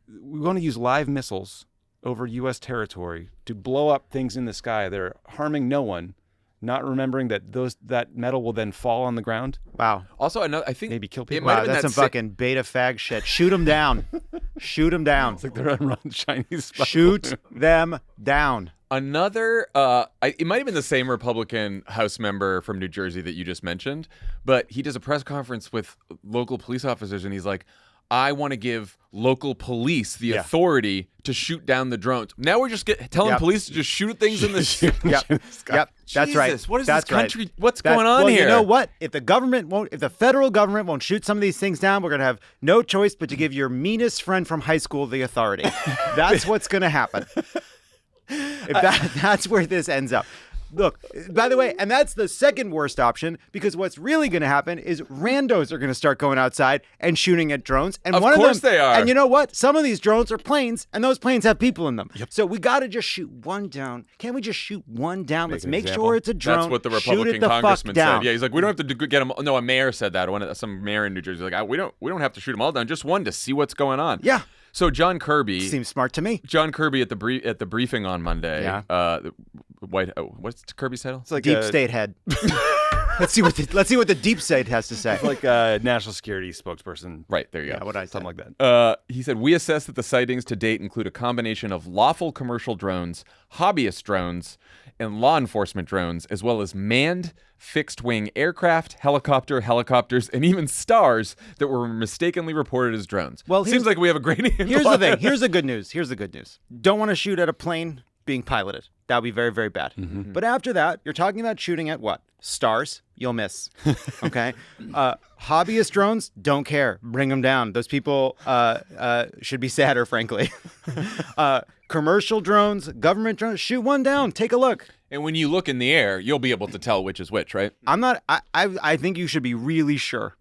we want to use live missiles over U.S. territory to blow up things in the sky that are harming no one. not remembering that metal will then fall on the ground. Wow. Also, I think maybe kill it people. might Wow, have been that's that some fucking beta fag shit. Shoot them down. Shoot them down. It's like they're on Chinese. Spy Shoot balloon. them down. Another, it might have been the same Republican House member from New Jersey that you just mentioned, but he does a press conference with local police officers, and he's like, I want to give local police the authority to shoot down the drones. Now we're just telling police to just shoot things in the sky. Yep. That's right. Jesus, what is That's this country? Right. What's going on well, here? You know what? If the federal government won't shoot some of these things down, we're going to have no choice but to give your meanest friend from high school the authority. That's what's going to happen. That's where this ends up. Look, by the way, and that's the second worst option, because what's really going to happen is randos are going to start going outside and shooting at drones. And of one course of them, they are. And you know what? Some of these drones are planes, and those planes have people in them. Yep. So we got to just shoot one down. Can't we just shoot one down? Let's make sure it's a drone. That's what the Shoot Republican it the congressman fuck down. said. Yeah, he's like, we don't have to get them. No, a mayor said that. Some mayor in New Jersey, like, we don't have to shoot them all down. Just one to see what's going on. Yeah. So John Kirby Seems smart to me. John Kirby at the briefing on Monday. Yeah. What's Kirby's title? It's like Deep state head. Let's see what the deep state has to say. It's like a national security spokesperson. Right, there you go. Yeah, what I said. Something like that. He said, we assess that the sightings to date include a combination of lawful commercial drones, hobbyist drones, and law enforcement drones, as well as manned fixed-wing aircraft, helicopters, and even stars that were mistakenly reported as drones. Well, seems like we have a great handle Here's the on thing. it. Here's the good news. Don't want to shoot at a plane being piloted. That would be very, very bad. Mm-hmm. But after that, you're talking about shooting at what? Stars. You'll miss. Okay? Hobbyist drones, don't care. Bring them down. Those people should be sadder, frankly. Commercial drones, government drones, shoot one down. Take a look. And when you look in the air, you'll be able to tell which is which, right? I think you should be really sure.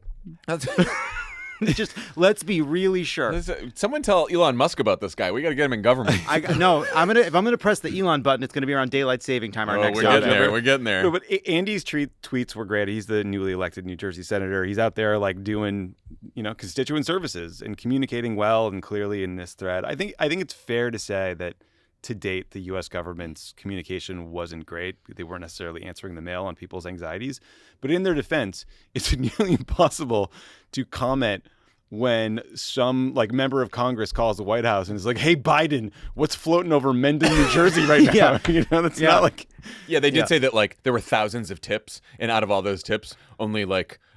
Just let's be really sure. Someone tell Elon Musk about this guy. We got to get him in government. If I'm gonna press the Elon button, it's gonna be around daylight saving time. Our next we're job getting there. ever. We're getting there. No, but Andy's tweets were great. He's the newly elected New Jersey senator. He's out there like doing, constituent services and communicating well and clearly in this thread. I think it's fair to say that to date, the U.S. government's communication wasn't great. They weren't necessarily answering the mail on people's anxieties. But in their defense, it's nearly impossible to comment when some member of Congress calls the White House and is like, "Hey, Biden, what's floating over Mendon, New Jersey right now?" That's not like. Yeah, they did say that there were thousands of tips, and out of all those tips, only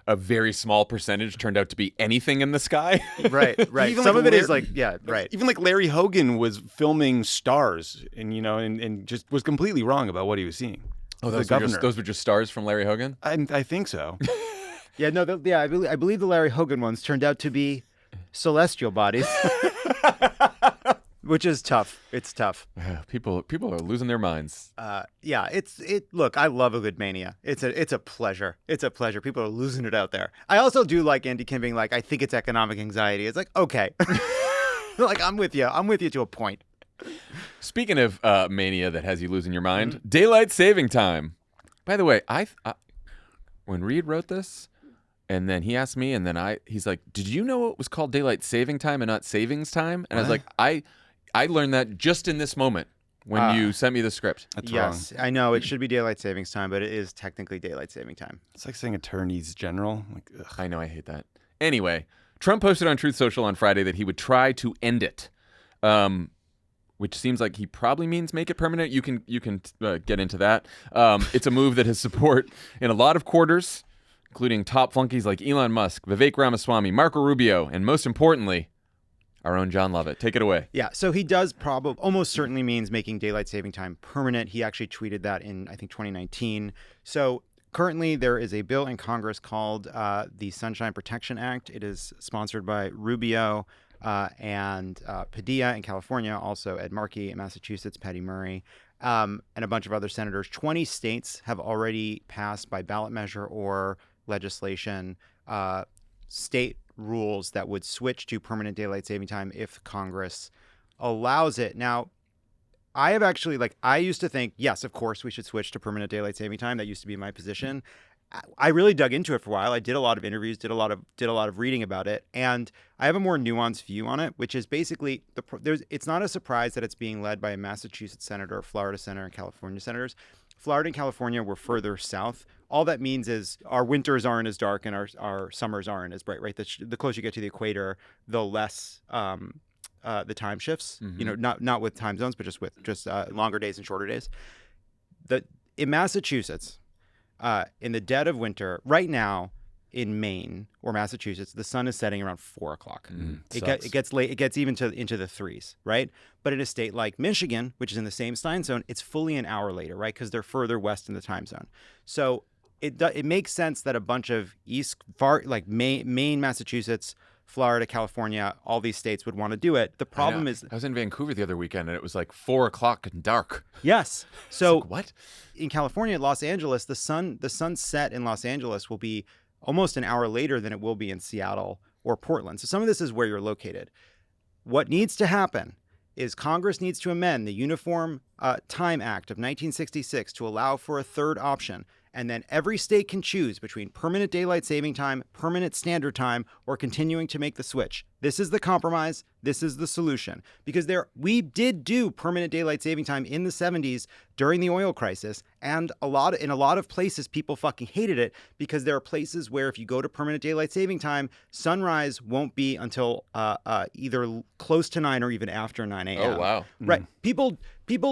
a very small percentage turned out to be anything in the sky. Right. Even Some of it is right. Even Larry Hogan was filming stars, and just was completely wrong about what he was seeing. Oh, those were just stars from Larry Hogan? I think so. Yeah, no, I believe the Larry Hogan ones turned out to be celestial bodies, which is tough. It's tough. People are losing their minds. Look, I love a good mania. It's a pleasure. It's a pleasure. People are losing it out there. I also do like Andy Kim being like, I think it's economic anxiety. It's like, okay, I'm with you. I'm with you to a point. Speaking of mania that has you losing your mind, daylight saving time. By the way, when Reed wrote this, and then he asked me, and then he's like, "Did you know it was called daylight saving time and not savings time?" And I was like, I learned that just in this moment when you sent me the script. That's Yes, wrong. I know it should be daylight savings time, but it is technically daylight saving time. It's like saying attorneys general. Ugh. I know, I hate that. Anyway, Trump posted on Truth Social on Friday that he would try to end it, which seems like he probably means make it permanent. You can get into that. It's a move that has support in a lot of quarters, including top flunkies like Elon Musk, Vivek Ramaswamy, Marco Rubio, and most importantly, our own John Lovett. Take it away. Yeah, so he does almost certainly means making daylight saving time permanent. He actually tweeted that in, I think, 2019. So currently there is a bill in Congress called the Sunshine Protection Act. It is sponsored by Rubio and Padilla in California, also Ed Markey in Massachusetts, Patty Murray, and a bunch of other senators. 20 states have already passed by ballot measure or legislation state rules that would switch to permanent daylight saving time if Congress allows it. Now, I have actually, I used to think, yes, of course, we should switch to permanent daylight saving time. That used to be my position. I really dug into it for a while. I did a lot of interviews, did a lot of reading about it, and I have a more nuanced view on it, which is basically it's not a surprise that it's being led by a Massachusetts senator, a Florida senator, and California senators. Florida and California were further south. All that means is our winters aren't as dark and our summers aren't as bright, right? The closer you get to the equator, the less the time shifts. Not with time zones, but just longer days and shorter days. In Massachusetts, in the dead of winter, right now in Maine or Massachusetts, the sun is setting around 4 o'clock. It gets late. It gets even into the threes, right? But in a state like Michigan, which is in the same time zone, it's fully an hour later, right? Because they're further west in the time zone. So it makes sense that a bunch of like Maine, Massachusetts, Florida, California, all these states would want to do it. The problem is, I was in Vancouver the other weekend and it was like 4 o'clock and dark. Yes. So like, what? In California, Los Angeles, the sunset in Los Angeles will be almost an hour later than it will be in Seattle or Portland. So some of this is where you're located. What needs to happen is Congress needs to amend the Uniform Time Act of 1966 to allow for a third option. And then every state can choose between permanent daylight saving time, permanent standard time, or continuing to make the switch. This is the compromise. This is the solution. Because we did do permanent daylight saving time in the 70s during the oil crisis. And in a lot of places, people fucking hated it because there are places where if you go to permanent daylight saving time, sunrise won't be until either close to 9 or even after 9 a.m. Oh, wow. Right. People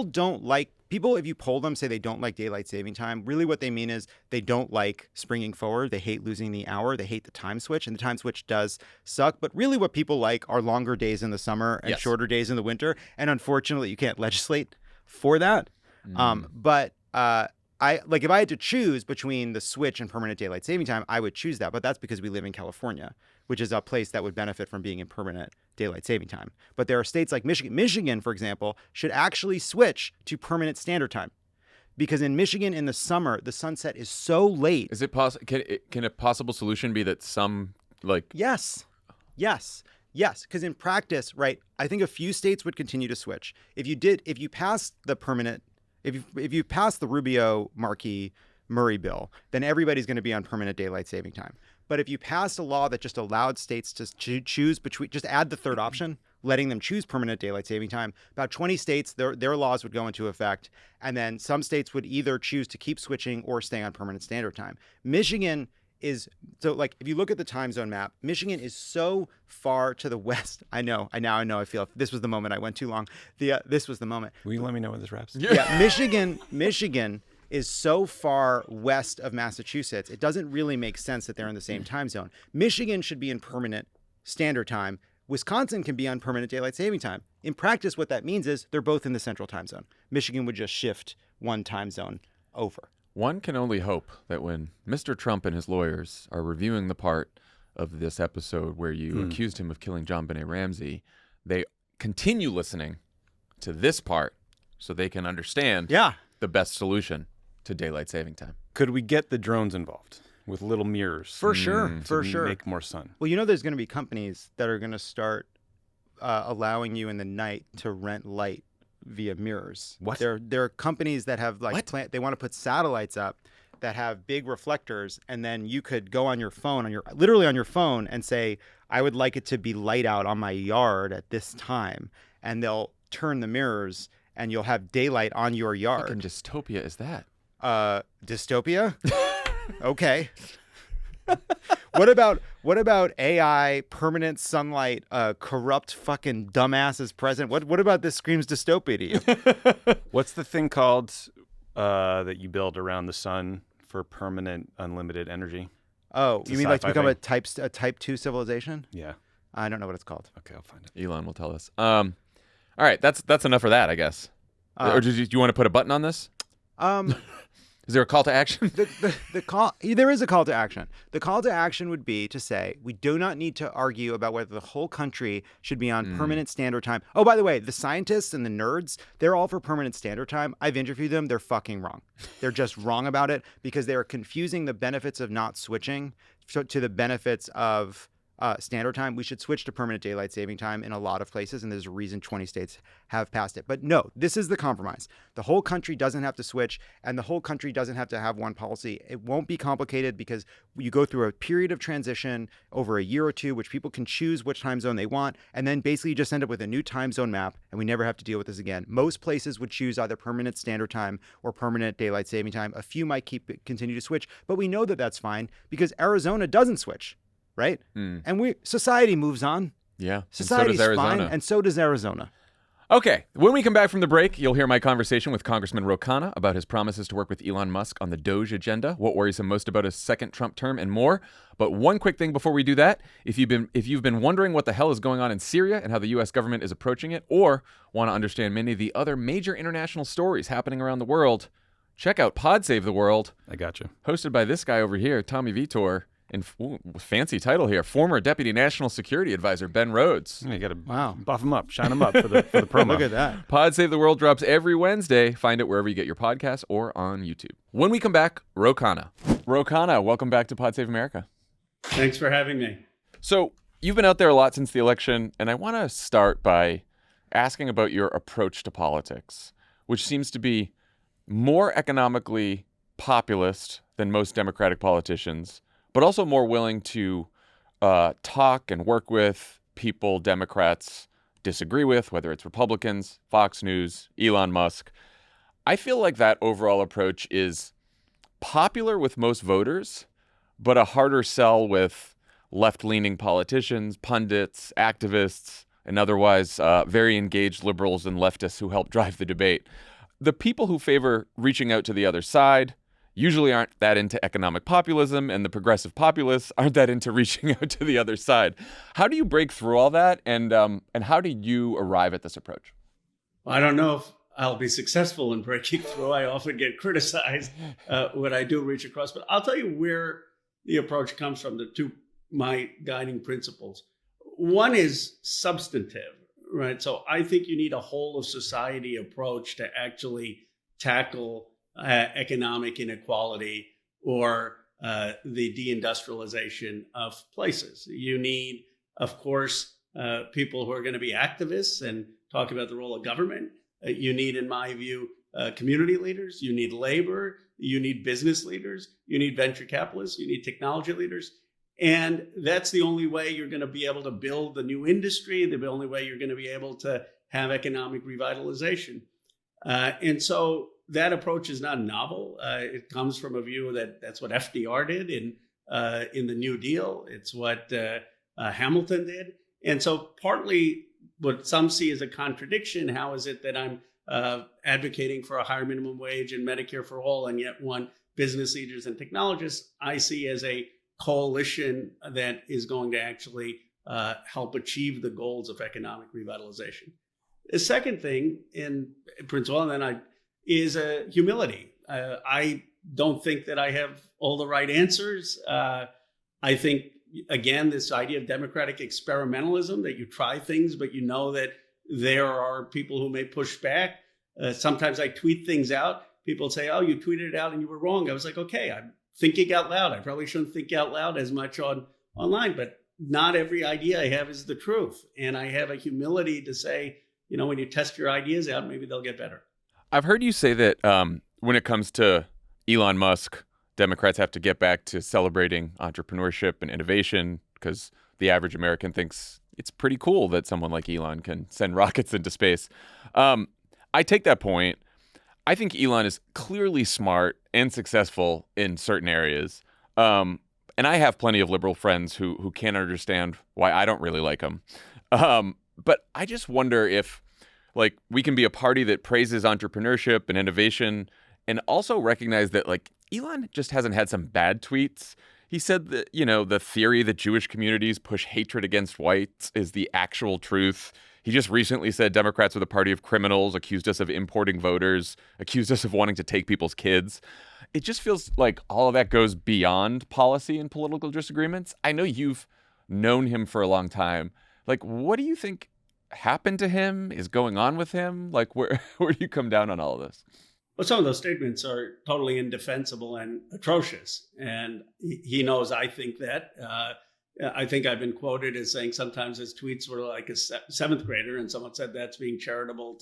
don't like... People, if you poll them, say they don't like daylight saving time. Really what they mean is they don't like springing forward. They hate losing the hour. They hate the time switch. And the time switch does suck. But really what people like are longer days in the summer and shorter days in the winter. And unfortunately, you can't legislate for that. But if I had to choose between the switch and permanent daylight saving time, I would choose that. But that's because we live in California, which is a place that would benefit from being in permanent daylight saving time. But there are states like Michigan. Michigan, for example, should actually switch to permanent standard time. Because in Michigan, in the summer, the sunset is so late. Is it possible? Can a possible solution be that some Yes. Because in practice, right, I think a few states would continue to switch. If you passed the Rubio Markey Murray bill, then everybody's going to be on permanent daylight saving time. But if you passed a law that just allowed states to choose between, just add the third option, letting them choose permanent daylight saving time, about 20 states, their laws would go into effect. And then some states would either choose to keep switching or stay on permanent standard time. Michigan is, so like, if you look at the time zone map, Michigan is so far to the west. I know. I feel this was the moment I went too long. This was the moment. Will you let me know when this wraps? Yeah. Michigan is so far west of Massachusetts, it doesn't really make sense that they're in the same time zone. Michigan should be in permanent standard time. Wisconsin can be on permanent daylight saving time. In practice, what that means is they're both in the central time zone. Michigan would just shift one time zone over. One can only hope that when Mr. Trump and his lawyers are reviewing the part of this episode where you accused him of killing John Benet Ramsey, they continue listening to this part so they can understand the best solution to daylight saving time. Could we get the drones involved with little mirrors? For sure. Make more sun. Well, there's going to be companies that are going to start allowing you in the night to rent light via mirrors. What? There are companies that have they want to put satellites up that have big reflectors, and then you could go on your phone, literally on your phone, and say, I would like it to be light out on my yard at this time, and they'll turn the mirrors, and you'll have daylight on your yard. What fucking dystopia is that? Dystopia? Okay. What about AI, permanent sunlight, corrupt fucking dumbasses president? What about this screams dystopia to you? What's the thing called that you build around the sun for permanent unlimited energy? Oh, you mean like to become a type 2 civilization? Yeah. I don't know what it's called. Okay, I'll find it. Elon will tell us. All right, that's enough for that, I guess. Or do you want to put a button on this? Is there a call to action? There is a call to action. The call to action would be to say we do not need to argue about whether the whole country should be on permanent standard time. Oh, by the way, the scientists and the nerds, they're all for permanent standard time. I've interviewed them. They're fucking wrong. They're just wrong about it because they are confusing the benefits of not switching to the benefits of standard time. We should switch to permanent daylight saving time in a lot of places, and there's a reason 20 states have passed it. But no, this is the compromise. The whole country doesn't have to switch, and the whole country doesn't have to have one policy. It won't be complicated because you go through a period of transition over a year or two, which people can choose which time zone they want, and then basically you just end up with a new time zone map, and we never have to deal with this again. Most places would choose either permanent standard time or permanent daylight saving time. A few might continue to switch, but we know that that's fine because Arizona doesn't switch. Right? And society moves on. Yeah. Society's fine, and so does Arizona. Okay. When we come back from the break, you'll hear my conversation with Congressman Ro Khanna about his promises to work with Elon Musk on the DOGE agenda, what worries him most about his second Trump term, and more. But one quick thing before we do that, if you've been wondering what the hell is going on in Syria and how the U.S. government is approaching it, or want to understand many of the other major international stories happening around the world, check out Pod Save the World. I got you. Hosted by this guy over here, Tommy Vitor. And fancy title here, former Deputy National Security Advisor Ben Rhodes. You got to buff him up, shine him up for the promo. Look at that. Pod Save the World drops every Wednesday. Find it wherever you get your podcasts or on YouTube. When we come back, Ro Khanna. Ro Khanna, welcome back to Pod Save America. Thanks for having me. So you've been out there a lot since the election, and I want to start by asking about your approach to politics, which seems to be more economically populist than most Democratic politicians, but also more willing to talk and work with people Democrats disagree with, whether it's Republicans, Fox News, Elon Musk. I feel like that overall approach is popular with most voters, but a harder sell with left-leaning politicians, pundits, activists, and otherwise very engaged liberals and leftists who help drive the debate. The people who favor reaching out to the other side usually aren't that into economic populism, and the progressive populists aren't that into reaching out to the other side. How do you break through all that, and how did you arrive at this approach? I don't know if I'll be successful in breaking through. I often get criticized when I do reach across, but I'll tell you where the approach comes from, my guiding principles. One is substantive, right? So I think you need a whole of society approach to actually tackle economic inequality or the deindustrialization of places. You need, of course, people who are going to be activists and talk about the role of government. You need, in my view, community leaders. You need labor. You need business leaders. You need venture capitalists. You need technology leaders. And that's the only way you're going to be able to build the new industry, the only way you're going to be able to have economic revitalization. And so that approach is not novel. It comes from a view that that's what FDR did in the New Deal. It's what Hamilton did. And so partly what some see as a contradiction, how is it that I'm advocating for a higher minimum wage and Medicare for all, and yet want business leaders and technologists, I see as a coalition that is going to actually help achieve the goals of economic revitalization. The second thing in principle, and then is humility. I don't think that I have all the right answers. I think, again, this idea of democratic experimentalism, that you try things, but you know that there are people who may push back. Sometimes I tweet things out. People say, oh, you tweeted it out and you were wrong. I was like, okay, I'm thinking out loud. I probably shouldn't think out loud as much online, but not every idea I have is the truth. And I have a humility to say, when you test your ideas out, maybe they'll get better. I've heard you say that when it comes to Elon Musk, Democrats have to get back to celebrating entrepreneurship and innovation because the average American thinks it's pretty cool that someone like Elon can send rockets into space. I take that point. I think Elon is clearly smart and successful in certain areas. And I have plenty of liberal friends who can't understand why I don't really like him. But I just wonder if we can be a party that praises entrepreneurship and innovation and also recognize that Elon just hasn't had some bad tweets. He said that, the theory that Jewish communities push hatred against whites is the actual truth. He just recently said Democrats are the party of criminals, accused us of importing voters, accused us of wanting to take people's kids. It just feels like all of that goes beyond policy and political disagreements. I know you've known him for a long time. What do you think happened to him, is going on with him? Where do you come down on all of this? Well, some of those statements are totally indefensible and atrocious. And he knows I think that. I think I've been quoted as saying sometimes his tweets were like a seventh grader, and someone said that's being charitable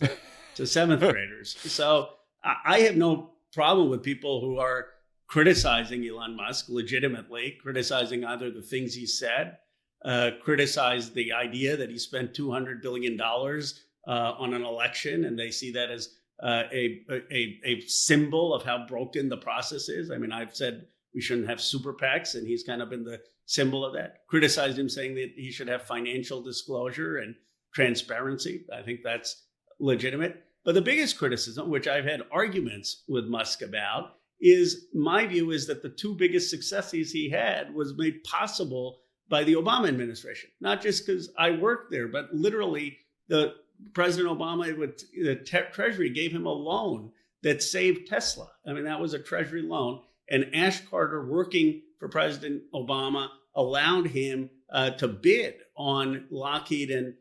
to seventh graders. So I have no problem with people who are criticizing Elon Musk legitimately, criticizing either the things he said, criticize the idea that he spent $200 billion on an election, and they see that as a symbol of how broken the process is. I mean, I've said we shouldn't have super PACs, and he's kind of been the symbol of that. Criticized him saying that he should have financial disclosure and transparency. I think that's legitimate. But the biggest criticism, which I've had arguments with Musk about, is my view is that the two biggest successes he had was made possible by the Obama administration. Not just because I worked there, but literally the President Obama with the Treasury gave him a loan that saved Tesla. I mean, that was a Treasury loan. And Ash Carter, working for President Obama, allowed him to bid on Lockheed and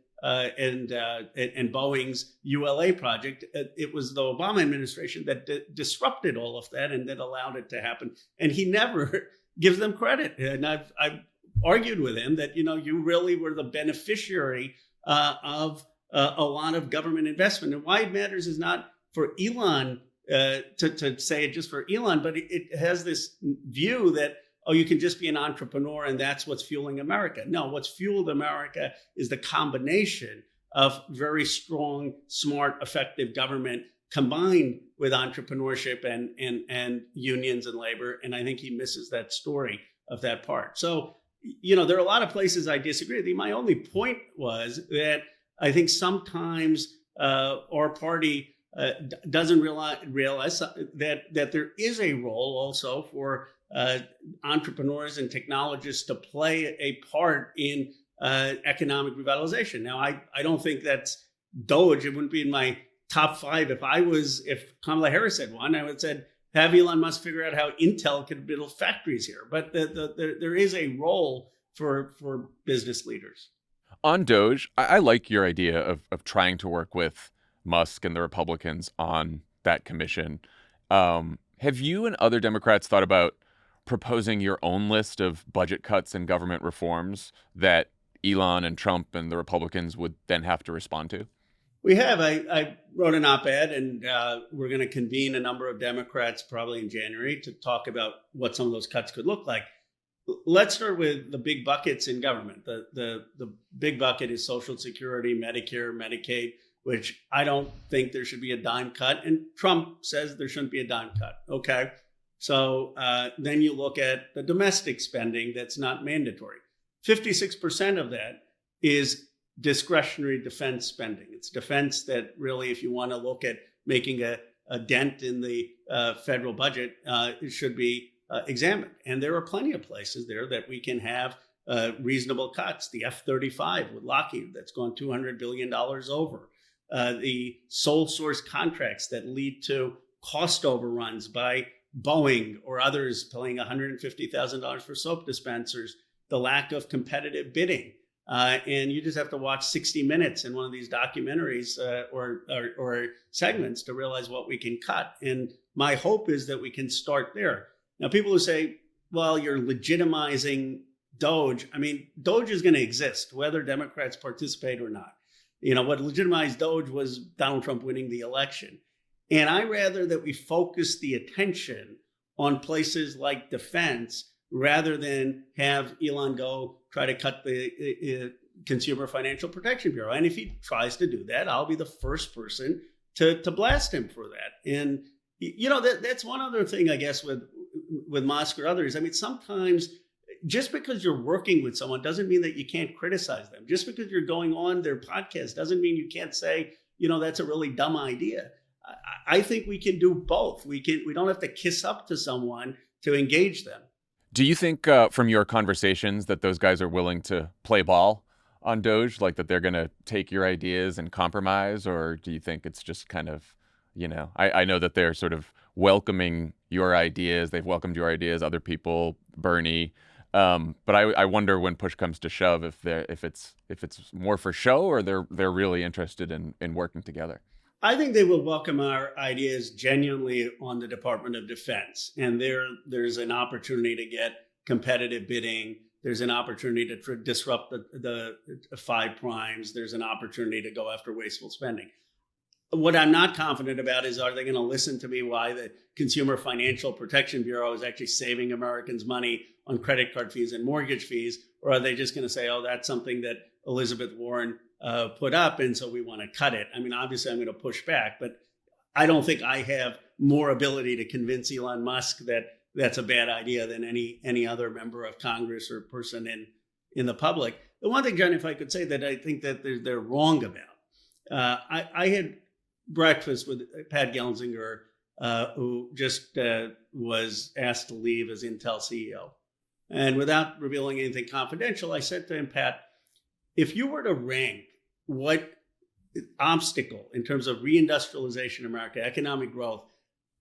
Boeing's ULA project. It was the Obama administration that disrupted all of that and that allowed it to happen. And he never gives them credit. And I've argued with him that, you really were the beneficiary of a lot of government investment. And why it matters is not for Elon to say it just for Elon, but it has this view that, you can just be an entrepreneur and that's what's fueling America. No, what's fueled America is the combination of very strong, smart, effective government combined with entrepreneurship and unions and labor. And I think he misses that story of that part. So, there are a lot of places I disagree with you. My only point was that I think sometimes our party doesn't realize that there is a role also for entrepreneurs and technologists to play a part in economic revitalization. Now, I don't think that's DOGE. It wouldn't be in my top 5. If Kamala Harris had won, I would have said, have Elon Musk figure out how Intel could build factories here. But there is a role for business leaders. On DOGE, I like your idea of trying to work with Musk and the Republicans on that commission. Have you and other Democrats thought about proposing your own list of budget cuts and government reforms that Elon and Trump and the Republicans would then have to respond to? We have. I wrote an op-ed, and we're going to convene a number of Democrats probably in January to talk about what some of those cuts could look like. Let's start with the big buckets in government. The big bucket is Social Security, Medicare, Medicaid, which I don't think there should be a dime cut. And Trump says there shouldn't be a dime cut. Okay. So then you look at the domestic spending that's not mandatory. 56% of that is discretionary defense spending. It's defense that really, if you want to look at making a dent in the federal budget, it should be examined. And there are plenty of places there that we can have reasonable cuts. The F-35 with Lockheed, that's gone $200 billion over. The sole source contracts that lead to cost overruns by Boeing or others paying $150,000 for soap dispensers, the lack of competitive bidding. And you just have to watch 60 Minutes in one of these documentaries or segments to realize what we can cut. And my hope is that we can start there. Now, people who say, well, you're legitimizing DOGE. I mean, DOGE is going to exist, whether Democrats participate or not. What legitimized DOGE was Donald Trump winning the election. And I rather that we focus the attention on places like defense rather than have Elon go try to cut the Consumer Financial Protection Bureau. And if he tries to do that, I'll be the first person to blast him for that. And, that's one other thing, I guess, with Musk or others. I mean, sometimes just because you're working with someone doesn't mean that you can't criticize them. Just because you're going on their podcast doesn't mean you can't say, that's a really dumb idea. I think we can do both. We don't have to kiss up to someone to engage them. Do you think from your conversations that those guys are willing to play ball on DOGE, like that they're going to take your ideas and compromise? Or do you think it's just kind of, I know that they're sort of welcoming your ideas. They've welcomed your ideas, other people, Bernie. But I wonder when push comes to shove if it's more for show or they're really interested in working together. I think they will welcome our ideas genuinely on the Department of Defense. And there's an opportunity to get competitive bidding There's an opportunity to disrupt the five primes. There's an opportunity to go after wasteful spending. What I'm not confident about is, are they going to listen to me why the Consumer Financial Protection Bureau is actually saving Americans money on credit card fees and mortgage fees? Or are they just going to say, oh, that's something that Elizabeth Warren put up, and so we want to cut it? I mean, obviously, I'm going to push back, but I don't think I have more ability to convince Elon Musk that that's a bad idea than any other member of Congress or person in the public. The one thing, John, if I could say that I think that they're wrong about, I had breakfast with Pat Gelsinger, who just was asked to leave as Intel CEO. And without revealing anything confidential, I said to him, Pat, if you were to rank what obstacle in terms of reindustrialization in America, economic growth,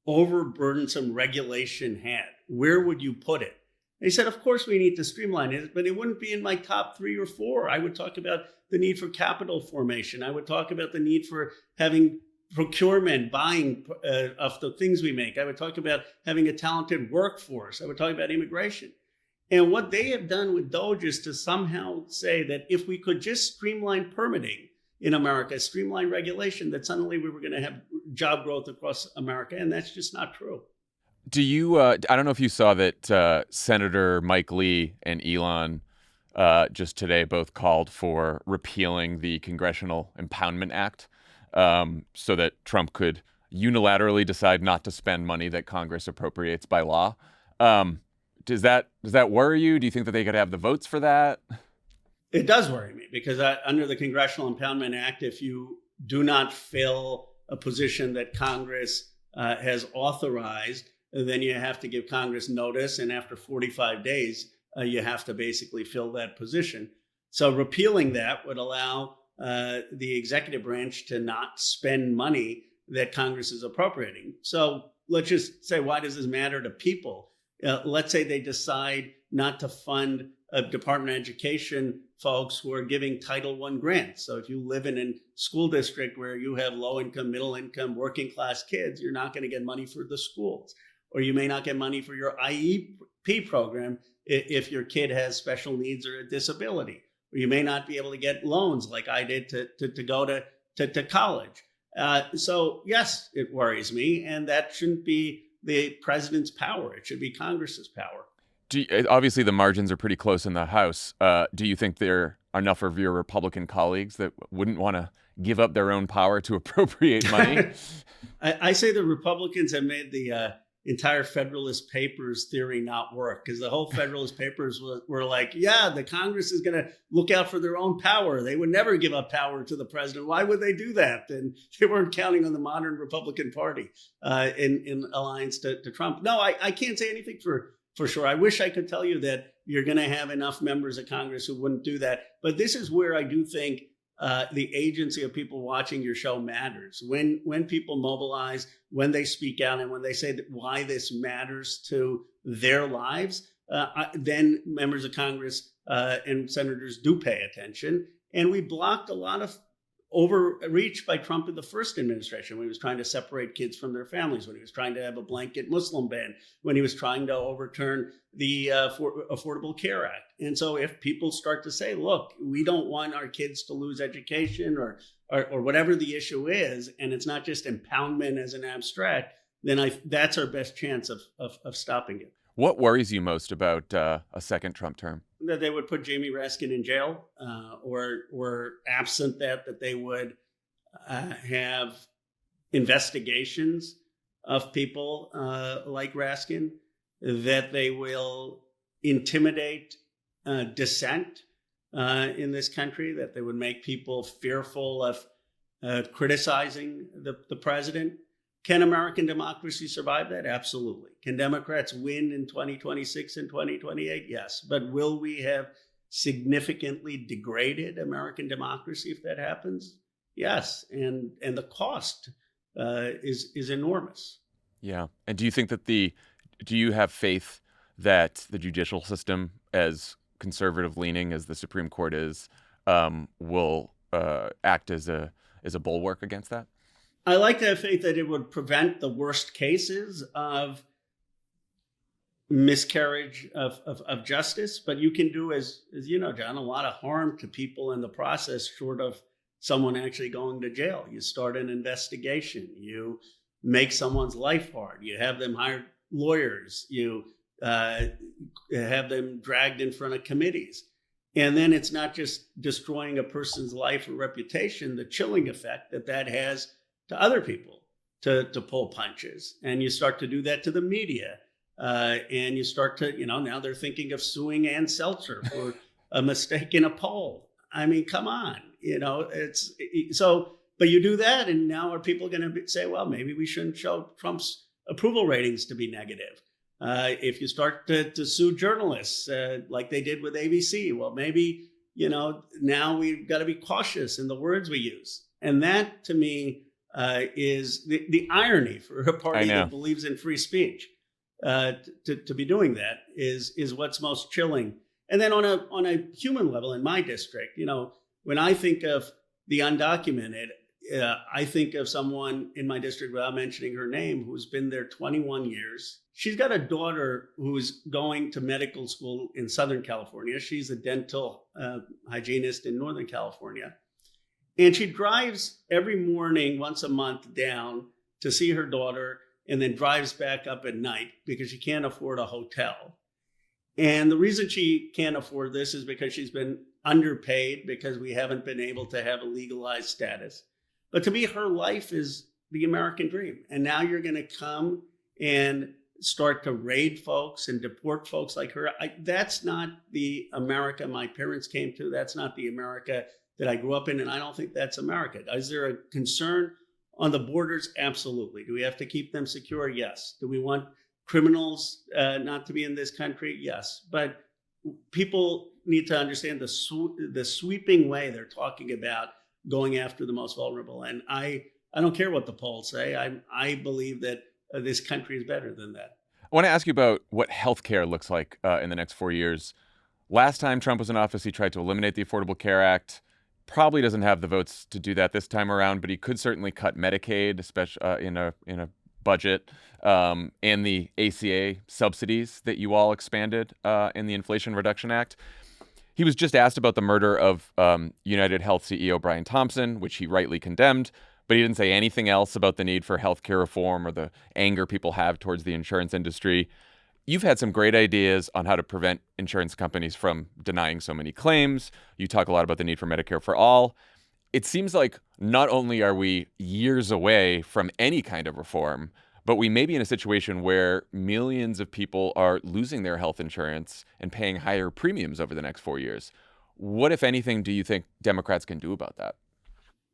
overburdensome regulation had, where would you put it? And he said, of course we need to streamline it, but it wouldn't be in my top 3 or 4. I would talk about the need for capital formation. I would talk about the need for having procurement, buying of the things we make. I would talk about having a talented workforce. I would talk about immigration. And what they have done with DOGE is to somehow say that if we could just streamline permitting in America, streamline regulation, that suddenly we were going to have job growth across America. And that's just not true. Do you, I don't know if you saw that Senator Mike Lee and Elon just today both called for repealing the Congressional Impoundment Act so that Trump could unilaterally decide not to spend money that Congress appropriates by law. Does that worry you? Do you think that they could have the votes for that? It does worry me because under the Congressional Impoundment Act, if you do not fill a position that Congress has authorized, then you have to give Congress notice. And after 45 days, you have to basically fill that position. So repealing that would allow the executive branch to not spend money that Congress is appropriating. So let's just say, why does this matter to people? Let's say they decide not to fund a Department of Education folks who are giving Title I grants. So if you live in a school district where you have low income, middle income, working class kids, you're not going to get money for the schools. Or you may not get money for your IEP program if your kid has special needs or a disability. Or you may not be able to get loans like I did to go to college. So yes, it worries me. And that shouldn't be the president's power. It should be Congress's power. Obviously, the margins are pretty close in the House. Do you think there are enough of your Republican colleagues that wouldn't want to give up their own power to appropriate money? I say the Republicans have made the entire Federalist Papers theory not work, because the whole Federalist Papers were like, yeah, the Congress is going to look out for their own power. They would never give up power to the president. Why would they do that? And they weren't counting on the modern Republican Party in alliance to Trump. No, I can't say anything for sure. I wish I could tell you that you're going to have enough members of Congress who wouldn't do that. But this is where I do think the agency of people watching your show matters. When people mobilize, when they speak out, and when they say that why this matters to their lives, then members of Congress and senators do pay attention. And we blocked a lot of overreach by Trump in the first administration, when he was trying to separate kids from their families, when he was trying to have a blanket Muslim ban, when he was trying to overturn the Affordable Care Act. And so if people start to say, look, we don't want our kids to lose education or whatever the issue is, and it's not just impoundment as an abstract, then that's our best chance of stopping it. What worries you most about a second Trump term? That they would put Jamie Raskin in jail, or absent that they would have investigations of people like Raskin, that they will intimidate dissent in this country, that they would make people fearful of criticizing the president. Can American democracy survive that? Absolutely. Can Democrats win in 2026 and 2028? Yes. But will we have significantly degraded American democracy if that happens? Yes. And the cost is enormous. Yeah. And do you think that do you have faith that the judicial system, as conservative leaning as the Supreme Court is, will act as a bulwark against that? I like to have faith that it would prevent the worst cases of miscarriage of justice, but you can do, as you know, John, a lot of harm to people in the process, short of someone actually going to jail. You start an investigation, you make someone's life hard, you have them hire lawyers, you have them dragged in front of committees. And then it's not just destroying a person's life or reputation, the chilling effect that has to other people to pull punches. And you start to do that to the media. And you start to, now they're thinking of suing Ann Seltzer for a mistake in a poll. I mean, come on, but you do that, and now are people going to say, well, maybe we shouldn't show Trump's approval ratings to be negative? If you start to sue journalists like they did with ABC, well, maybe, now we've got to be cautious in the words we use. And that, to me, is the irony for a party that believes in free speech. To be doing that is what's most chilling. And then on a human level in my district, when I think of the undocumented, I think of someone in my district, without mentioning her name, who's been there 21 years. She's got a daughter who's going to medical school in Southern California. She's a dental hygienist in Northern California. And she drives every morning, once a month, down to see her daughter, and then drives back up at night because she can't afford a hotel. And the reason she can't afford this is because she's been underpaid, because we haven't been able to have a legalized status. But to me, her life is the American dream. And now you're going to come and start to raid folks and deport folks like her. That's not the America my parents came to. That's not the America that I grew up in. And I don't think that's America. Is there a concern on the borders? Absolutely. Do we have to keep them secure? Yes. Do we want criminals not to be in this country? Yes. But people need to understand the sweeping way they're talking about going after the most vulnerable. And I don't care what the polls say. I believe that this country is better than that. I want to ask you about what healthcare looks like in the next 4 years. Last time Trump was in office, he tried to eliminate the Affordable Care Act. Probably doesn't have the votes to do that this time around, but he could certainly cut Medicaid, especially in a budget, and the ACA subsidies that you all expanded in the Inflation Reduction Act. He was just asked about the murder of United Health CEO Brian Thompson, which he rightly condemned, but he didn't say anything else about the need for healthcare reform or the anger people have towards the insurance industry. You've had some great ideas on how to prevent insurance companies from denying so many claims. You talk a lot about the need for Medicare for all. It seems like not only are we years away from any kind of reform, but we may be in a situation where millions of people are losing their health insurance and paying higher premiums over the next 4 years. What, if anything, do you think Democrats can do about that?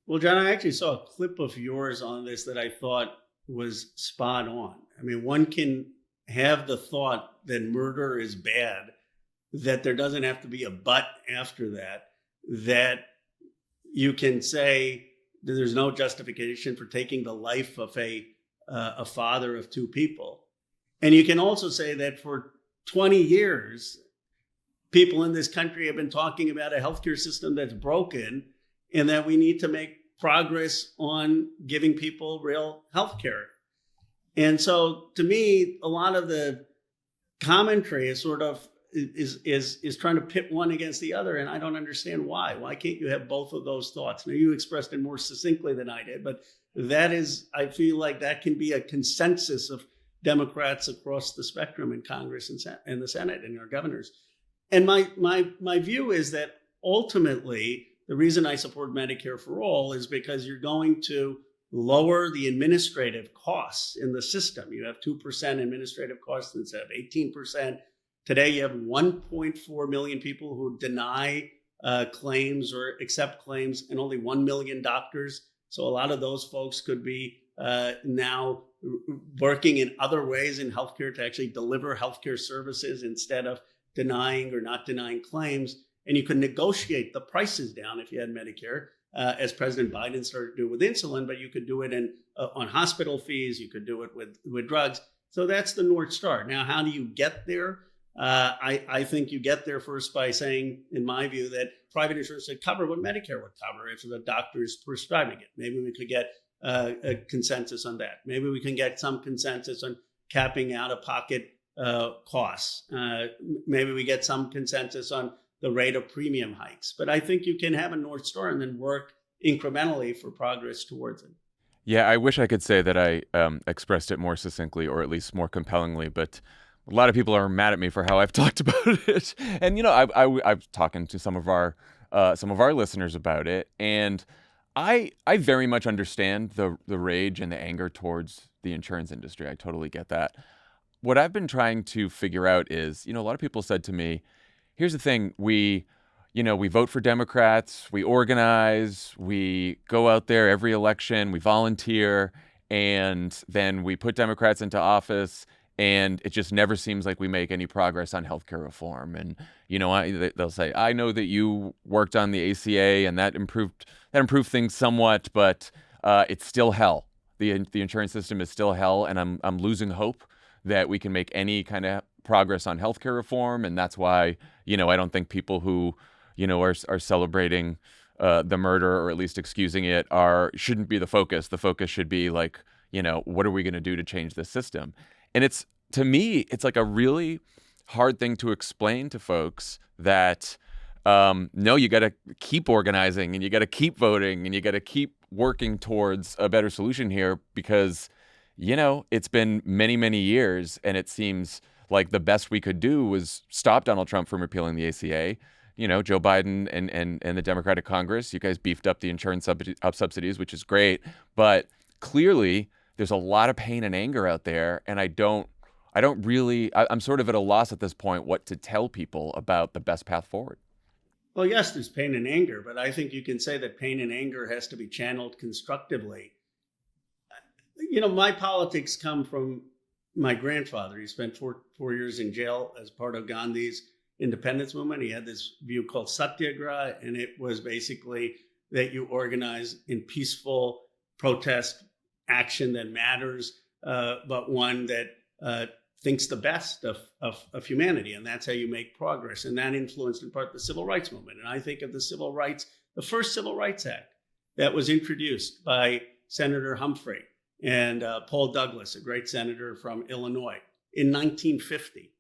Well, John, I actually saw a clip of yours on this that I thought was spot on. I mean, one can have the thought that murder is bad, that there doesn't have to be a but after that, that you can say that there's no justification for taking the life of a father of two people. And you can also say that for 20 years, people in this country have been talking about a healthcare system that's broken and that we need to make progress on giving people real healthcare. And so to me, a lot of the commentary is sort of is trying to pit one against the other. And I don't understand why. Why can't you have both of those thoughts? Now, you expressed it more succinctly than I did, but that is, I feel like that can be a consensus of Democrats across the spectrum in Congress and the Senate and our governors. And my view is that ultimately, the reason I support Medicare for all is because you're going to lower the administrative costs in the system. You have 2% administrative costs instead of 18%. Today, you have 1.4 million people who deny claims or accept claims, and only 1 million doctors. So a lot of those folks could be now working in other ways in healthcare to actually deliver healthcare services instead of denying or not denying claims. And you could negotiate the prices down if you had Medicare, as President Biden started to do with insulin, but you could do it on hospital fees. You could do it with drugs. So that's the North Star. Now, how do you get there? I think you get there first by saying, in my view, that private insurance should cover what Medicare would cover if the doctor is prescribing it. Maybe we could get a consensus on that. Maybe we can get some consensus on capping out-of-pocket costs. Maybe we get some consensus on the rate of premium hikes. But I think you can have a North Star and then work incrementally for progress towards it. Yeah, I wish I could say that I expressed it more succinctly or at least more compellingly, but a lot of people are mad at me for how I've talked about it. And, I've talking to some of our listeners about it, and I very much understand the rage and the anger towards the insurance industry. I totally get that. What I've been trying to figure out is, a lot of people said to me, here's the thing, we vote for Democrats, we organize, we go out there every election, we volunteer, and then we put Democrats into office, and it just never seems like we make any progress on healthcare reform. And, they'll say, I know that you worked on the ACA and that improved things somewhat, but it's still hell. The insurance system is still hell, and I'm losing hope that we can make any kind of progress on healthcare reform. And that's why, I don't think people who, are celebrating the murder, or at least excusing it, shouldn't be the focus. The focus should be like, what are we going to do to change this system? And to me, it's like a really hard thing to explain to folks that, no, you got to keep organizing and you got to keep voting and you got to keep working towards a better solution here, because, it's been many, many years, and it seems like the best we could do was stop Donald Trump from repealing the ACA. Joe Biden and the Democratic Congress, you guys beefed up the insurance subsidies, which is great. But clearly, there's a lot of pain and anger out there, and I'm sort of at a loss at this point what to tell people about the best path forward. Well, yes, there's pain and anger, but I think you can say that pain and anger has to be channeled constructively. My politics come from my grandfather. He spent four years in jail as part of Gandhi's independence movement. He had this view called satyagraha, and it was basically that you organize in peaceful protest action that matters, but one that thinks the best of humanity. And that's how you make progress. And that influenced in part the civil rights movement. And I think of the first Civil Rights Act that was introduced by Senator Humphrey and Paul Douglas, a great senator from Illinois, in 1950.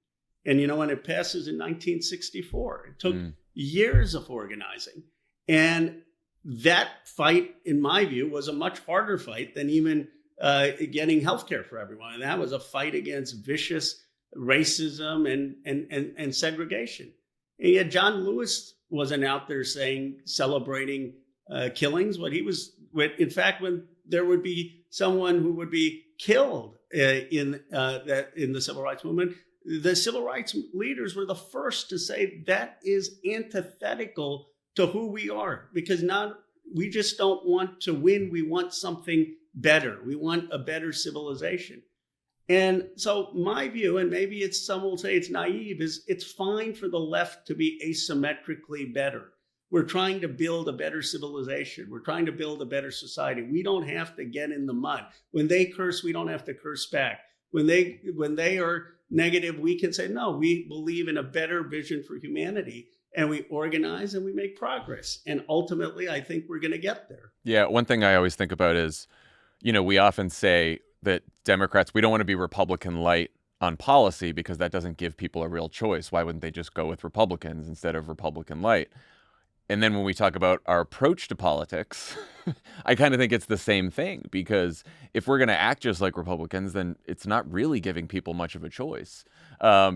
And, when it passes in 1964, it took years of organizing. And that fight, in my view, was a much harder fight than even getting healthcare for everyone. And that was a fight against vicious racism and segregation. And yet John Lewis wasn't out there celebrating killings. In fact, when there would be someone who would be killed in the civil rights movement, the civil rights leaders were the first to say that is antithetical to who we are, because we just don't want to win. We want something better. We want a better civilization. And so my view, and maybe some will say it's naive, is it's fine for the left to be asymmetrically better. We're trying to build a better civilization. We're trying to build a better society. We don't have to get in the mud. When they curse, we don't have to curse back. When they are negative, we can say, no, we believe in a better vision for humanity, and we organize and we make progress. And ultimately, I think we're going to get there. Yeah, one thing I always think about is, we often say that Democrats, we don't want to be Republican light on policy because that doesn't give people a real choice. Why wouldn't they just go with Republicans instead of Republican light? And then when we talk about our approach to politics, I kind of think it's the same thing, because if we're going to act just like Republicans, then it's not really giving people much of a choice.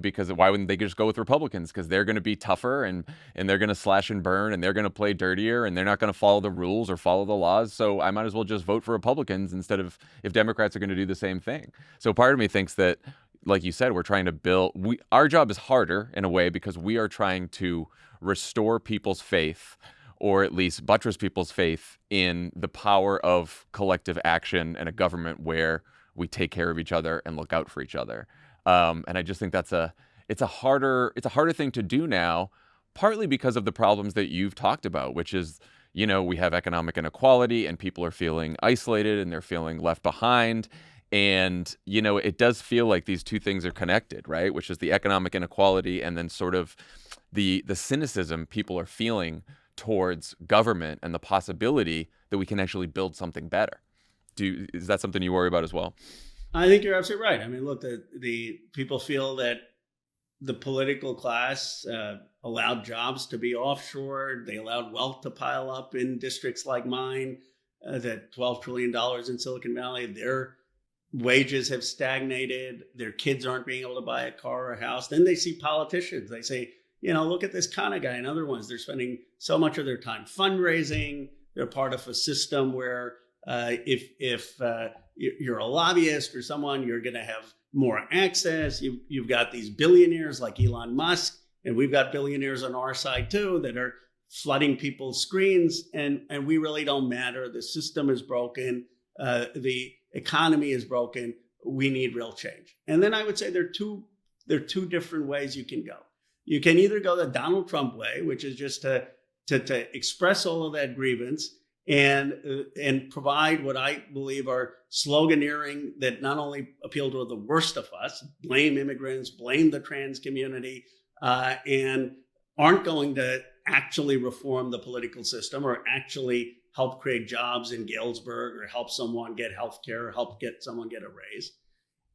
Because why wouldn't they just go with Republicans? Because they're going to be tougher and they're going to slash and burn and they're going to play dirtier and they're not going to follow the rules or follow the laws. So I might as well just vote for Republicans instead of if Democrats are going to do the same thing. So part of me thinks that, like you said, we're trying to our job is harder in a way because we are trying to restore people's faith, or at least buttress people's faith in the power of collective action and a government where we take care of each other and look out for each other. And I just think it's a harder thing to do now, partly because of the problems that you've talked about, which is, we have economic inequality and people are feeling isolated and they're feeling left behind. And, it does feel like these two things are connected, right? Which is the economic inequality and then sort of the cynicism people are feeling towards government and the possibility that we can actually build something better. Is that something you worry about as well? I think you're absolutely right. I mean, look, the people feel that the political class allowed jobs to be offshored. They allowed wealth to pile up in districts like mine, that $12 trillion in Silicon Valley. Their wages have stagnated. Their kids aren't being able to buy a car or a house. Then they see politicians. They say, look at this Khanna guy and other ones. They're spending so much of their time fundraising. They're part of a system where if you're a lobbyist or someone, you're going to have more access. You've got these billionaires like Elon Musk, and we've got billionaires on our side too that are flooding people's screens, and we really don't matter. The system is broken. The economy is broken. We need real change. And then I would say there are two different ways you can go. You can either go the Donald Trump way, which is just to express all of that grievance and provide what I believe are sloganeering that not only appeal to the worst of us, blame immigrants, blame the trans community, and aren't going to actually reform the political system or actually help create jobs in Galesburg or help someone get health care or help get someone get a raise.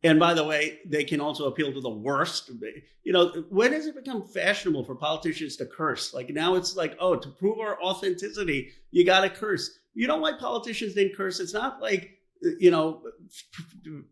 And by the way, they can also appeal to the worst. When has it become fashionable for politicians to curse? Like now it's like, oh, to prove our authenticity, you got to curse. You know why politicians didn't curse? It's not like,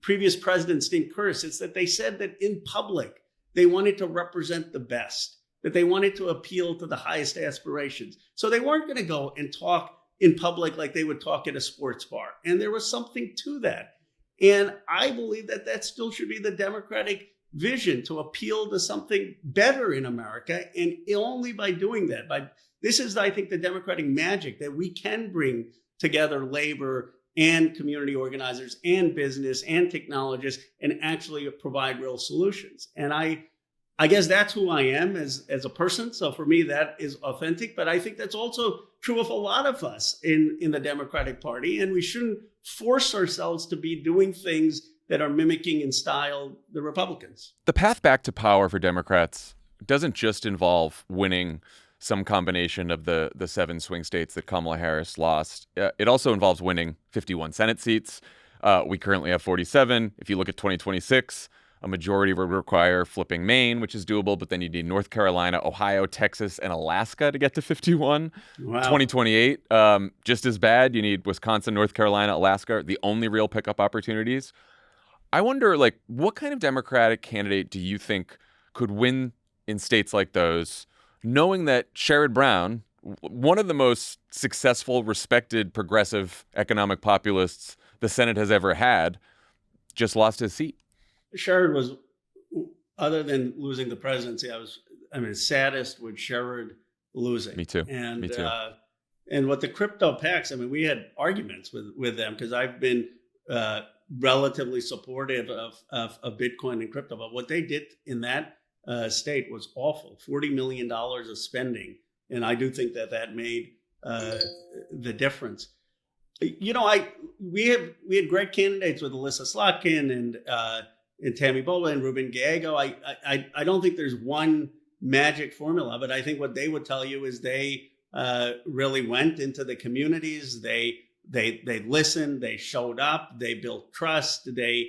previous presidents didn't curse. It's that they said that in public, they wanted to represent the best, that they wanted to appeal to the highest aspirations. So they weren't going to go and talk in public like they would talk at a sports bar. And there was something to that. And I believe that still should be the Democratic vision, to appeal to something better in America. And only by doing that, this is, I think, the Democratic magic, that we can bring together labor and community organizers and business and technologists and actually provide real solutions. And I guess that's who I am as a person. So for me, that is authentic. But I think that's also true of a lot of us in the Democratic Party. And we shouldn't force ourselves to be doing things that are mimicking in style the Republicans. The path back to power for Democrats doesn't just involve winning some combination of the 7 swing states that Kamala Harris lost. It also involves winning 51 Senate seats. We currently have 47. If you look at 2026, a majority would require flipping Maine, which is doable, but then you need North Carolina, Ohio, Texas, and Alaska to get to 51. Wow. 2028, just as bad. You need Wisconsin, North Carolina, Alaska, the only real pickup opportunities. I wonder, what kind of Democratic candidate do you think could win in states like those, knowing that Sherrod Brown, one of the most successful, respected, progressive economic populists the Senate has ever had, just lost his seat? Sherrod was, other than losing the presidency, saddest with Sherrod losing. Me too. And, Me too. And what the crypto PACs, we had arguments with them because I've been relatively supportive of Bitcoin and crypto. But what they did in that state was awful. $40 million of spending. And I do think that made the difference. We had great candidates with Alyssa Slotkin and Tammy Bola and Ruben Gallego. I don't think there's one magic formula, but I think what they would tell you is they really went into the communities. They listened. They showed up. They built trust. They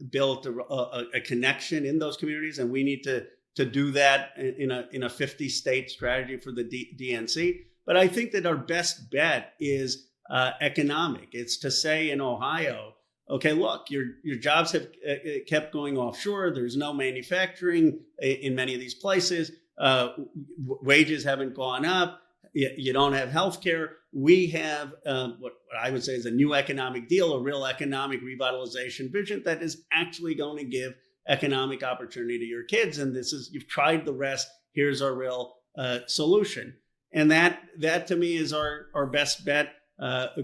built a connection in those communities, and we need to do that in a 50-state strategy for the DNC. But I think that our best bet is economic. It's to say in Ohio, okay, look, your jobs have kept going offshore. There's no manufacturing in many of these places. Wages haven't gone up. You don't have health care. We have what I would say is a new economic deal, a real economic revitalization vision that is actually going to give economic opportunity to your kids. And you've tried the rest. Here's our real solution. And that to me is our best bet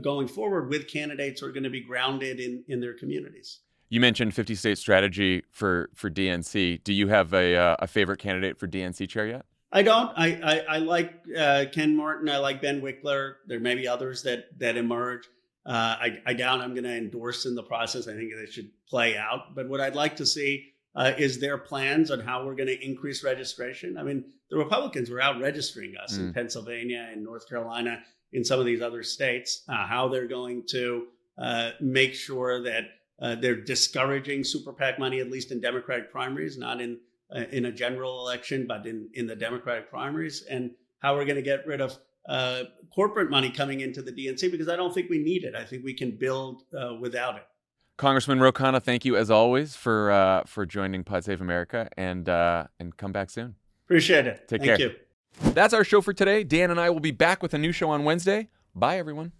going forward with candidates who are going to be grounded in their communities. You mentioned 50-state strategy for DNC. Do you have a favorite candidate for DNC chair yet? I don't. I like Ken Martin. I like Ben Wickler. There may be others that emerge. I doubt I'm going to endorse in the process. I think they should play out. But what I'd like to see is their plans on how we're going to increase registration. The Republicans were out registering us in Pennsylvania and North Carolina, in some of these other states, how they're going to make sure that They're discouraging super PAC money, at least in Democratic primaries, not in a general election, but in the Democratic primaries, and how we're going to get rid of corporate money coming into the DNC, because I don't think we need it. I think we can build without it. Congressman Ro Khanna, thank you as always for joining Pod Save America, and come back soon. Appreciate it. Take care. Thank you. That's our show for today. Dan and I will be back with a new show on Wednesday. Bye, everyone.